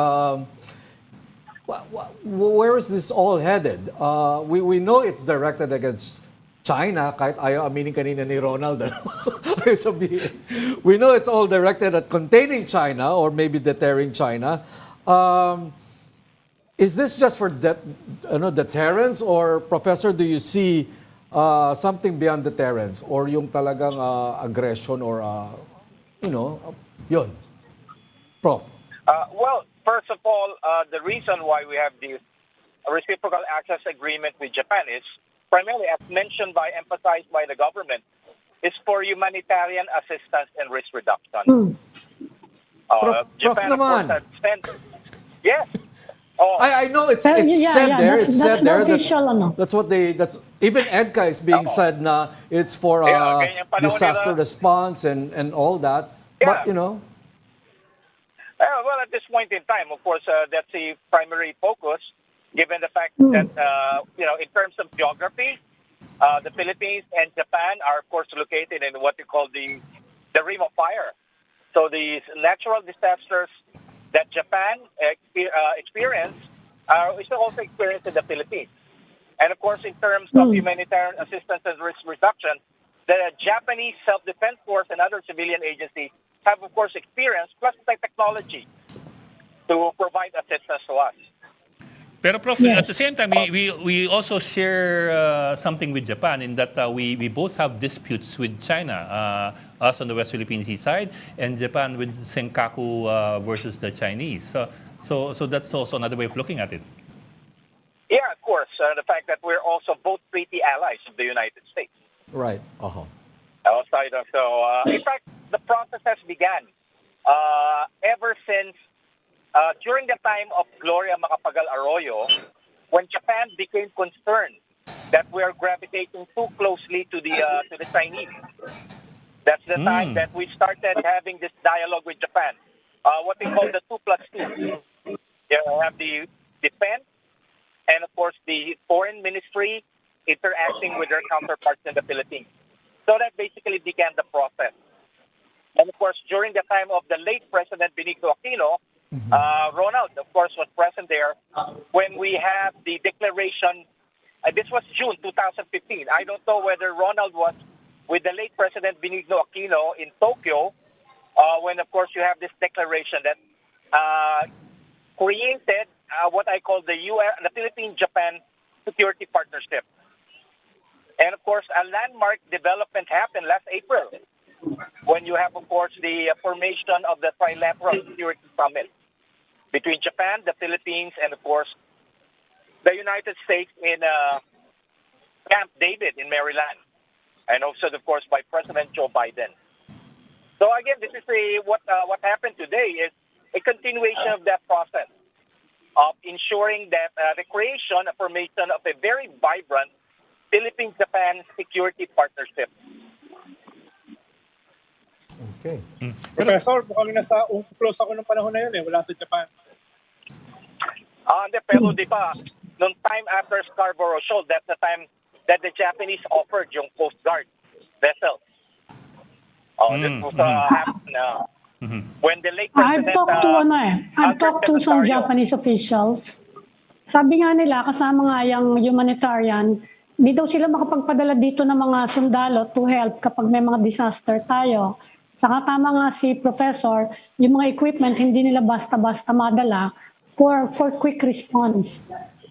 Speaker 2: Where is this all headed? We know it's directed against China, kahit ayaw aminin kanina ni Ronald. We know it's all directed at containing China or maybe deterring China. Is this just for deterrence, or, Professor, do you see something beyond deterrence, or yung talagang aggression, or yun? Prof.
Speaker 5: well, first of all, the reason why we have this reciprocal access agreement with Japan is primarily, as mentioned emphasized by the government, is for humanitarian assistance and risk reduction.
Speaker 2: Prof
Speaker 5: Japan, of
Speaker 2: naman.
Speaker 5: course, has spent. Yes.
Speaker 2: I know it's
Speaker 3: Well,
Speaker 2: said there.
Speaker 3: that's-
Speaker 2: It's
Speaker 3: that's
Speaker 2: said there.
Speaker 3: the official, ano.
Speaker 2: That's what that's even EDCA is being said na it's for
Speaker 5: ganyan panahon
Speaker 2: disaster
Speaker 5: nila.
Speaker 2: response and all that.
Speaker 5: Yeah.
Speaker 2: But
Speaker 5: Well, at this point in time, of course, that's the primary focus, given the fact that, in terms of geography, the Philippines and Japan are, of course, located in what we call the Ring of Fire. So these natural disasters that Japan experienced is also experienced in the Philippines. And, of course, in terms of humanitarian assistance and risk reduction, the Japanese Self-Defense Force and other civilian agencies have, of course, experience plus the technology to provide assistance to us.
Speaker 1: Pero Prof, at the
Speaker 3: Yes.
Speaker 1: same time, we also share something with Japan in that we both have disputes with China, us on the West Philippine Sea side, and Japan with Senkaku versus the Chinese. So that's also another way of looking at it.
Speaker 5: Yeah, of course. The fact that we're also both treaty allies of the United States.
Speaker 2: Right.
Speaker 5: Outside of, in fact, the process has begun ever since during the time of Gloria Macapagal Arroyo, when Japan became concerned that we are gravitating too closely to the Chinese. That's the time that we started having this dialogue with Japan. What we call the 2+2. You have the defense and, of course, the foreign ministry interacting with their counterparts in the Philippines. So that basically began the process. And, of course, during the time of the late President Benigno Aquino, Ronald, of course, was present there when we had the declaration. This was June 2015. I don't know whether Ronald was with the late President Benigno Aquino in Tokyo when, of course, you have this declaration that created what I call the Philippine-Japan Security Partnership. And, of course, a landmark development happened last April when you have, of course, the formation of the Trilateral Security Summit between Japan, the Philippines, and, of course, the United States in Camp David in Maryland, and also, of course, by President Joe Biden. So, again, this is what happened today is a continuation of that process of ensuring that the creation, a formation of a very vibrant Philippine-Japan security partnership.
Speaker 2: Okay.
Speaker 4: Professor, mukhang nasa close ako ng panahon na yun wala sa Japan.
Speaker 5: Pero di ba, noong time after Scarborough Shoal, that's the time that the Japanese offered yung Coast Guard vessels. This was happened when the late
Speaker 3: I've
Speaker 5: President...
Speaker 3: I've talked to some Japanese officials. Sabi nga nila, kasama nga yung humanitarian, hindi daw sila makapagpadala dito ng mga sundalo to help kapag may mga disaster tayo. Saka tama nga si Professor, yung mga equipment hindi nila basta-basta madala for quick response.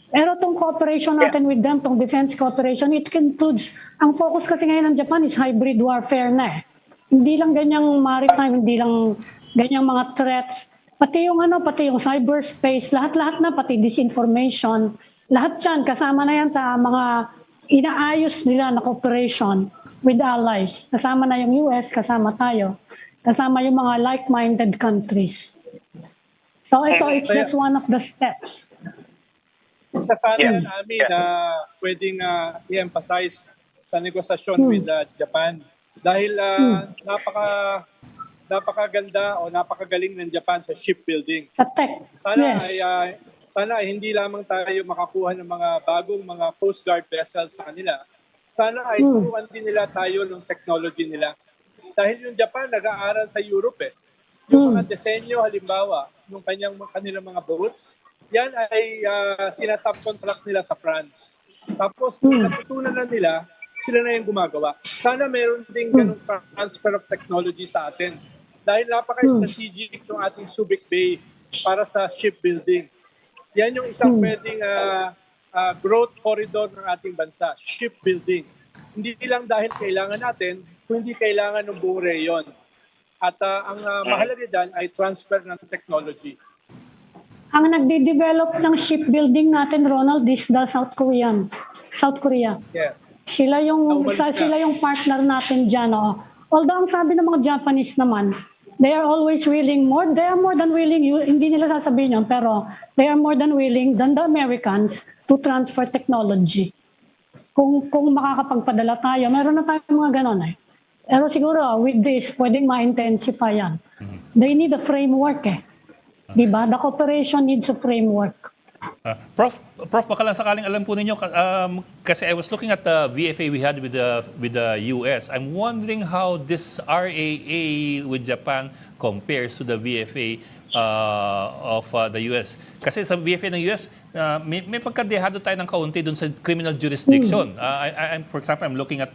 Speaker 3: Pero itong cooperation natin with them, itong defense cooperation, it includes, ang focus kasi ngayon ng Japan is hybrid warfare na eh. Hindi lang ganyang maritime, hindi lang ganyang mga threats, pati yung cyberspace, lahat-lahat na, pati disinformation, lahat yan, kasama na yan sa mga inaayos nila na cooperation with allies. Kasama na yung US, kasama tayo. Kasama yung mga like-minded countries. So ito, it's just one of the steps.
Speaker 4: Isa sana namin na pwedeng i-emphasize sa negosasyon with Japan. Dahil napakaganda o napakagaling ng Japan sa shipbuilding.
Speaker 3: Sa tech,
Speaker 4: Sana ay hindi lamang tayo makakuha ng mga bagong mga Coast Guard vessels sa kanila. Sana ay turuan din nila tayo ng technology nila. Dahil yung Japan nag-aaral sa Europe eh. Yung mga disenyo halimbawa, yung kanilang mga boats, yan ay sinasubcontract nila sa France. Tapos kung natutunan na nila, sila na yung gumagawa. Sana meron ding ganung transfer of technology sa atin. Dahil napaka-strategic yung ating Subic Bay para sa shipbuilding. Yan yung isang pwedeng growth corridor ng ating bansa, shipbuilding. Hindi lang dahil kailangan natin, kundi kailangan ng buong reyon. At ang mahalaga dyan ay transfer ng technology.
Speaker 3: Ang nagde-develop ng shipbuilding natin, Ronald, is the South Korea.
Speaker 4: Yes.
Speaker 3: Sila yung partner natin dyan. Although ang sabi ng mga Japanese naman, they are always willing, they are more than willing, hindi nila sasabihin yun, pero they are more than willing than the Americans to transfer technology. Kung makakapagpadala tayo, meron na tayong mga ganon eh. Pero siguro with this, pwedeng ma-intensify yan. They need a framework eh. Diba? The cooperation needs a framework.
Speaker 1: Prof, baka lang sakaling alam po ninyo, kasi I was looking at the VFA we had with the US. I'm wondering how this RAA with Japan compares to the VFA of the US. Kasi sa VFA ng US, may pagkadehado tayo ng kaunti dun sa criminal jurisdiction. For example, I'm looking at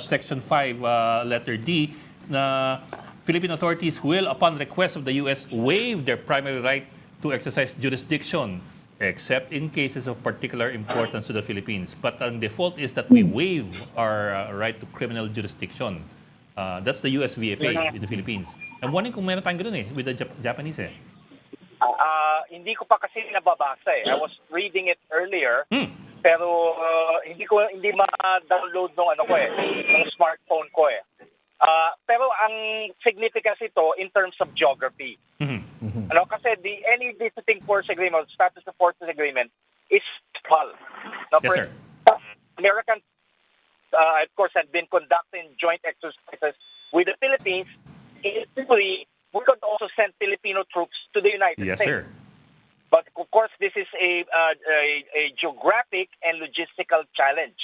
Speaker 1: Section 5, letter D, na Philippine authorities will, upon request of the US, waive their primary right to exercise jurisdiction Except in cases of particular importance to the Philippines. But ang default is that we waive our right to criminal jurisdiction. That's the US VFA in the Philippines. I'm wondering kung meron tayong ganun with the Japanese
Speaker 5: Hindi ko pa kasi nababasa eh. I was reading it earlier, pero hindi ma-download ng ng smartphone ko eh. Pero ang significance ito in terms of geography. Kasi any visiting force agreement, status of forces agreement is small.
Speaker 1: Yes, sir.
Speaker 5: Americans, of course, have been conducting joint exercises with the Philippines. In theory, we could also send Filipino troops to the United
Speaker 1: Yes,
Speaker 5: States.
Speaker 1: sir.
Speaker 5: But of course, this is a geographic and logistical challenge.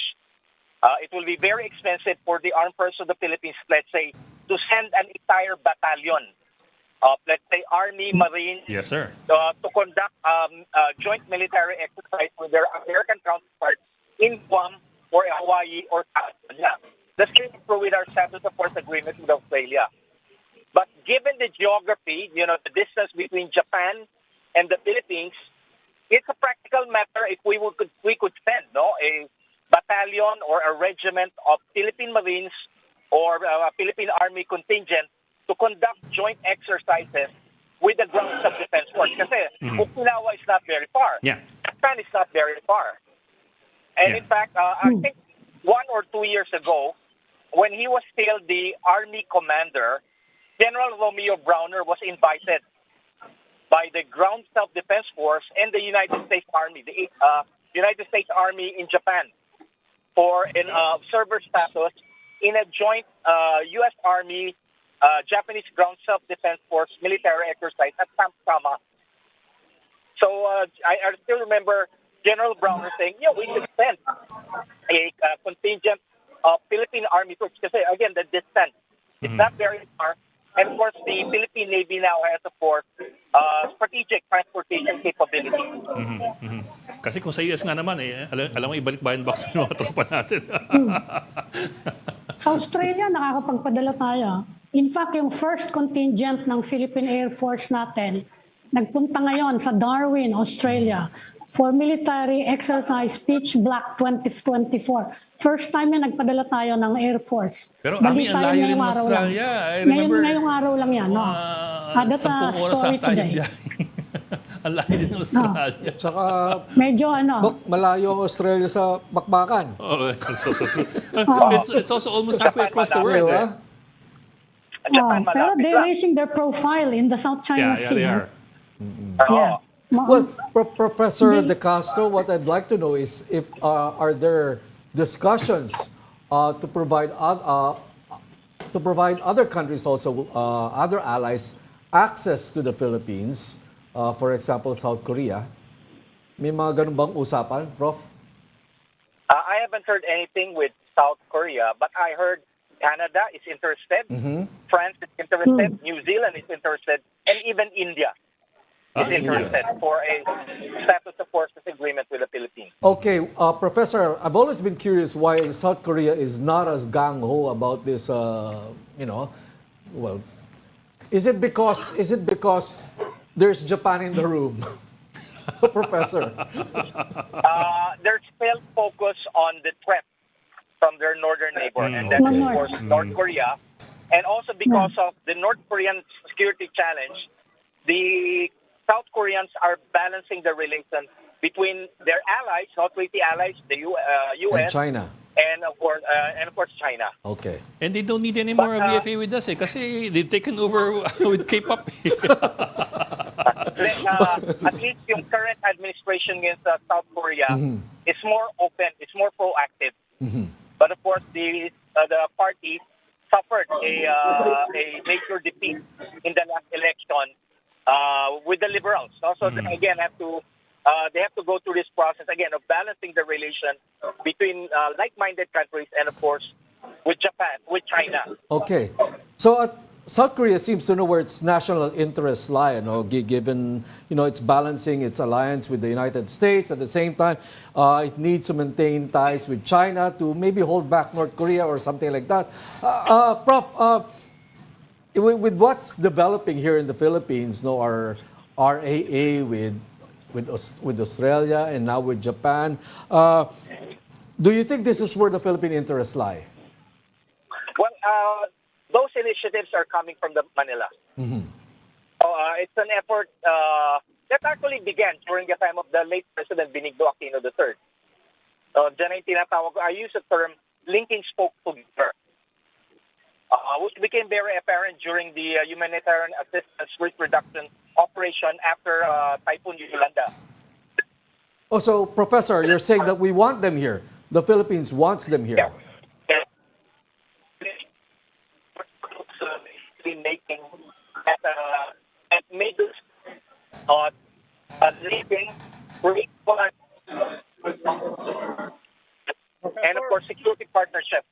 Speaker 5: It will be very expensive for the armed forces of the Philippines, let's say, to send an entire battalion of, let's say, Army, Marine,
Speaker 1: Yes, sir.
Speaker 5: to conduct joint military exercise with their American counterparts in Guam or Hawaii or California. The same is true with our status of force agreement with Australia. But given the geography, the distance between Japan and the Philippines, it's a practical matter if we could send a battalion or a regiment of Philippine Marines or a Philippine Army contingent to conduct joint exercises with the ground self-defense force. Kasi Okinawa is not very far.
Speaker 1: Yeah.
Speaker 5: Japan is not very far. And in fact, I think 1 or 2 years ago, when he was still the Army commander, General Romeo Browner was invited by the Ground Self-Defense Force and the United States Army, the United States Army in Japan, for an observer status in a joint U.S. Army Japanese Ground Self-Defense Force military exercise at Camp Sama. So I still remember General Browner saying, we should send a contingent of Philippine Army troops. Kasi again, the distance is not very far. And of course, the Philippine Navy now has, of course, strategic transportation capability.
Speaker 1: Kasi kung sa US nga naman, alam mo, ibalik bayan box ng mga tropa natin.
Speaker 3: Sa Australia, nakakapagpadala tayo. In fact, yung first contingent ng Philippine Air Force natin, nagpunta ngayon sa Darwin, Australia, for military exercise Pitch Black 2024. First time na nagpadala tayo ng Air Force.
Speaker 1: Pero Ami, ang layo rin ng Australia. I remember,
Speaker 3: ngayong araw lang yan. No? That's a
Speaker 1: 10 oras
Speaker 3: story
Speaker 1: ata yung
Speaker 3: today.
Speaker 1: biyahe. Ang layo din ng Australia.
Speaker 2: Tsaka
Speaker 3: Medyo
Speaker 2: malayo ang Australia sa bakbakan.
Speaker 1: It's also almost halfway across the world.
Speaker 5: Japan,
Speaker 3: pero
Speaker 5: malapit
Speaker 3: they're
Speaker 5: lang.
Speaker 3: raising their profile in the South China
Speaker 1: Yeah,
Speaker 3: Sea.
Speaker 1: they are.
Speaker 3: Yeah.
Speaker 2: Well, Professor De Castro, what I'd like to know is if are there discussions to provide other countries also, other allies, access to the Philippines, for example, South Korea. May mga ganun bang usapan, Prof?
Speaker 5: I haven't heard anything with South Korea, but I heard Canada is interested, France is interested, New Zealand is interested, and even India is interested for a status of forces agreement with the Philippines.
Speaker 2: Okay, Professor, I've always been curious why South Korea is not as gung-ho about this, well, is it because there's Japan in the room? Professor.
Speaker 5: They're still focused on the threat from their northern neighbor, and that's of course North Korea. And also because of the North Korean security challenge, the South Koreans are balancing the relation between their allies, South Korean allies, the U.S.
Speaker 2: And China.
Speaker 5: And of course China.
Speaker 2: Okay.
Speaker 1: And they don't need any more BFA with us kasi they've taken over with K-pop.
Speaker 5: At least yung current administration against South Korea is more open, it's more proactive. But of course, the party suffered a major defeat in the last election with the liberals. So again, they have to go through this process again of balancing the relation between like-minded countries and of course with Japan, with China.
Speaker 2: Okay. So South Korea seems to know where its national interests lie, given it's balancing its alliance with the United States. At the same time, it needs to maintain ties with China to maybe hold back North Korea or something like that. Prof, with what's developing here in the Philippines, our RAA with with Australia and now with Japan. Do you think this is where the Philippine interests lie?
Speaker 5: Well, those initiatives are coming from Manila. So, it's an effort that actually began during the time of the late President Benigno Aquino III. Diyan ay tinatawag, I use the term linking spoke together, which became very apparent during the humanitarian assistance risk reduction operation after Typhoon Yolanda.
Speaker 2: Oh, so Professor, you're saying that we want them here. The Philippines wants them here.
Speaker 5: Making that made us living great funds and of course security partnership.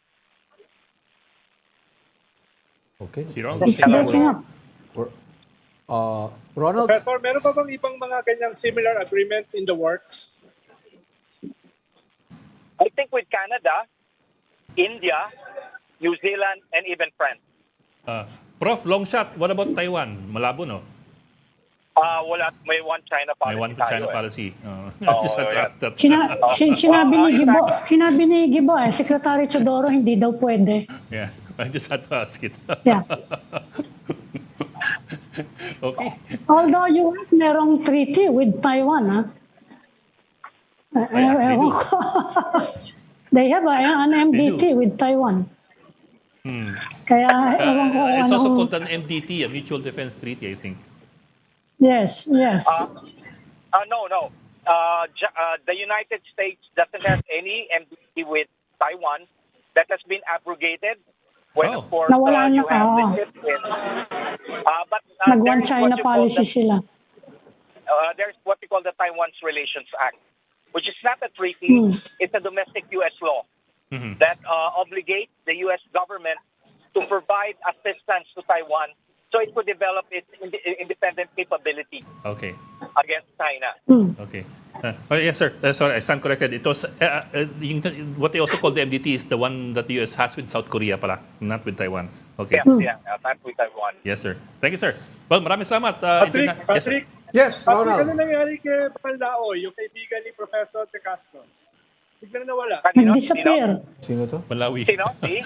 Speaker 2: Okay.
Speaker 1: Si Ronald,
Speaker 3: It's breaking up.
Speaker 2: Ronald?
Speaker 4: Professor, meron pa bang ibang mga ganyang similar agreements in the works?
Speaker 5: I think with Canada, India, New Zealand, and even France.
Speaker 1: Prof, long shot. What about Taiwan? Malabo, no?
Speaker 5: Wala, may one China policy.
Speaker 1: May one
Speaker 5: tayo,
Speaker 1: China
Speaker 5: eh.
Speaker 1: policy.
Speaker 5: Oh,
Speaker 1: Just
Speaker 5: yeah.
Speaker 1: ask that.
Speaker 3: Sinabi ni Gibo, Secretary Chodoro, hindi daw pwede.
Speaker 1: Yeah, I just had to ask it.
Speaker 3: Yeah.
Speaker 1: Okay.
Speaker 3: Although US merong treaty with Taiwan, ha?
Speaker 1: Yeah, they do.
Speaker 3: Ewan ko. They have an MDT with Taiwan. Kaya ewan ko
Speaker 1: It's also
Speaker 3: anong...
Speaker 1: called an MDT, a Mutual Defense Treaty, I think.
Speaker 3: Yes.
Speaker 5: No. The United States doesn't have any MDT with Taiwan. That has been abrogated. When,
Speaker 1: Oh.
Speaker 5: of course,
Speaker 3: Nawala
Speaker 5: you
Speaker 3: na,
Speaker 5: have
Speaker 3: oo.
Speaker 5: the ship in. But
Speaker 3: Nag-one
Speaker 5: there is
Speaker 3: China
Speaker 5: what you call
Speaker 3: policy sila.
Speaker 5: there's what we call the Taiwan's Relations Act, which is not a treaty, it's a domestic U.S. law that obligates the U.S. government to provide assistance to Taiwan so it could develop its independent capability
Speaker 1: Okay.
Speaker 5: against China.
Speaker 1: Okay. Yes, sir. Sorry, I stand corrected. It was what they also call the MDT is the one that the U.S. has with South Korea pala, not with Taiwan. Okay.
Speaker 5: Not with Taiwan.
Speaker 1: Yes, sir. Thank you, sir. Well, maraming salamat.
Speaker 4: Patrick,
Speaker 2: Yes,
Speaker 4: Patrick,
Speaker 2: Ronald.
Speaker 4: ano nangyari kay Panlao, yung kaibigan ni Professor De Castro? Biglang nawala.
Speaker 5: Kanino?
Speaker 3: Nag-disappear.
Speaker 2: Sino to?
Speaker 1: Malawi.
Speaker 5: Sino? Si?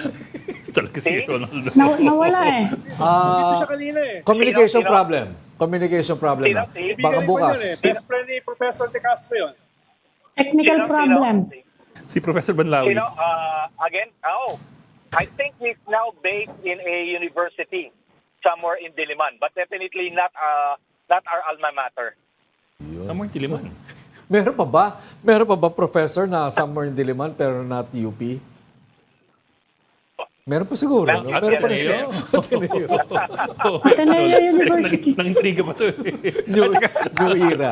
Speaker 1: Talaga si
Speaker 5: Si?
Speaker 1: Ronald.
Speaker 3: Nawala eh.
Speaker 4: Dito siya kanina eh.
Speaker 2: Communication
Speaker 5: Sino?
Speaker 2: problem. Communication problem
Speaker 5: Sino?
Speaker 2: na.
Speaker 5: Si?
Speaker 2: Baka
Speaker 4: Kaibigan ni
Speaker 2: bukas.
Speaker 4: yun eh. Best friend ni Professor De Castro yun.
Speaker 3: Technical problem.
Speaker 1: Si Professor Banlawi.
Speaker 5: Again, I think he's now based in a university somewhere in Diliman, but definitely not our alma mater.
Speaker 1: Somewhere in Tiliman.
Speaker 2: Meron pa ba? Meron pa ba professor na somewhere in Diliman pero not UP? Meron pa siguro. No?
Speaker 5: Well,
Speaker 2: Meron pa rin
Speaker 1: Ateneo.
Speaker 2: siya.
Speaker 3: Ateneo University.
Speaker 1: Nang-intriga ba ito?
Speaker 2: New era.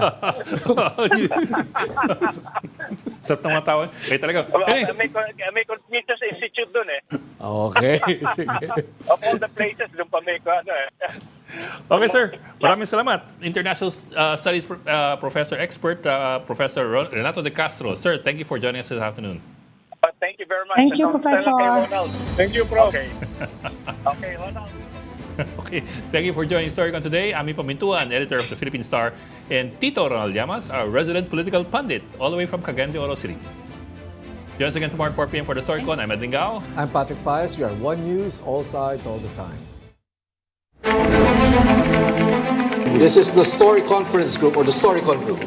Speaker 1: Sarap ng mga tao. Kaya talaga.
Speaker 5: May Confucius Institute dun eh.
Speaker 2: Okay. Sige.
Speaker 5: Of all the places, dun pa may
Speaker 1: Okay, sir. Maraming salamat. International Studies Professor Expert, Professor Renato De Castro. Sir, thank you for joining us this afternoon.
Speaker 5: Thank you very much.
Speaker 3: Thank you,
Speaker 5: And
Speaker 3: Professor.
Speaker 5: kay Ronald.
Speaker 4: Thank you, Prof.
Speaker 5: Okay, Ronald.
Speaker 1: Okay, thank you for joining Storycon today. I'm Pamintuan, editor of the Philippine Star, and Tito Ronald Llamas, our resident political pundit, all the way from Cagayan de Oro City. Join us again tomorrow at 4 p.m. for the Storycon. I'm Ed Lingao.
Speaker 2: I'm Patrick Paez. We are One News, all sides, all the time. This is the Story Conference Group or the Storycon Group.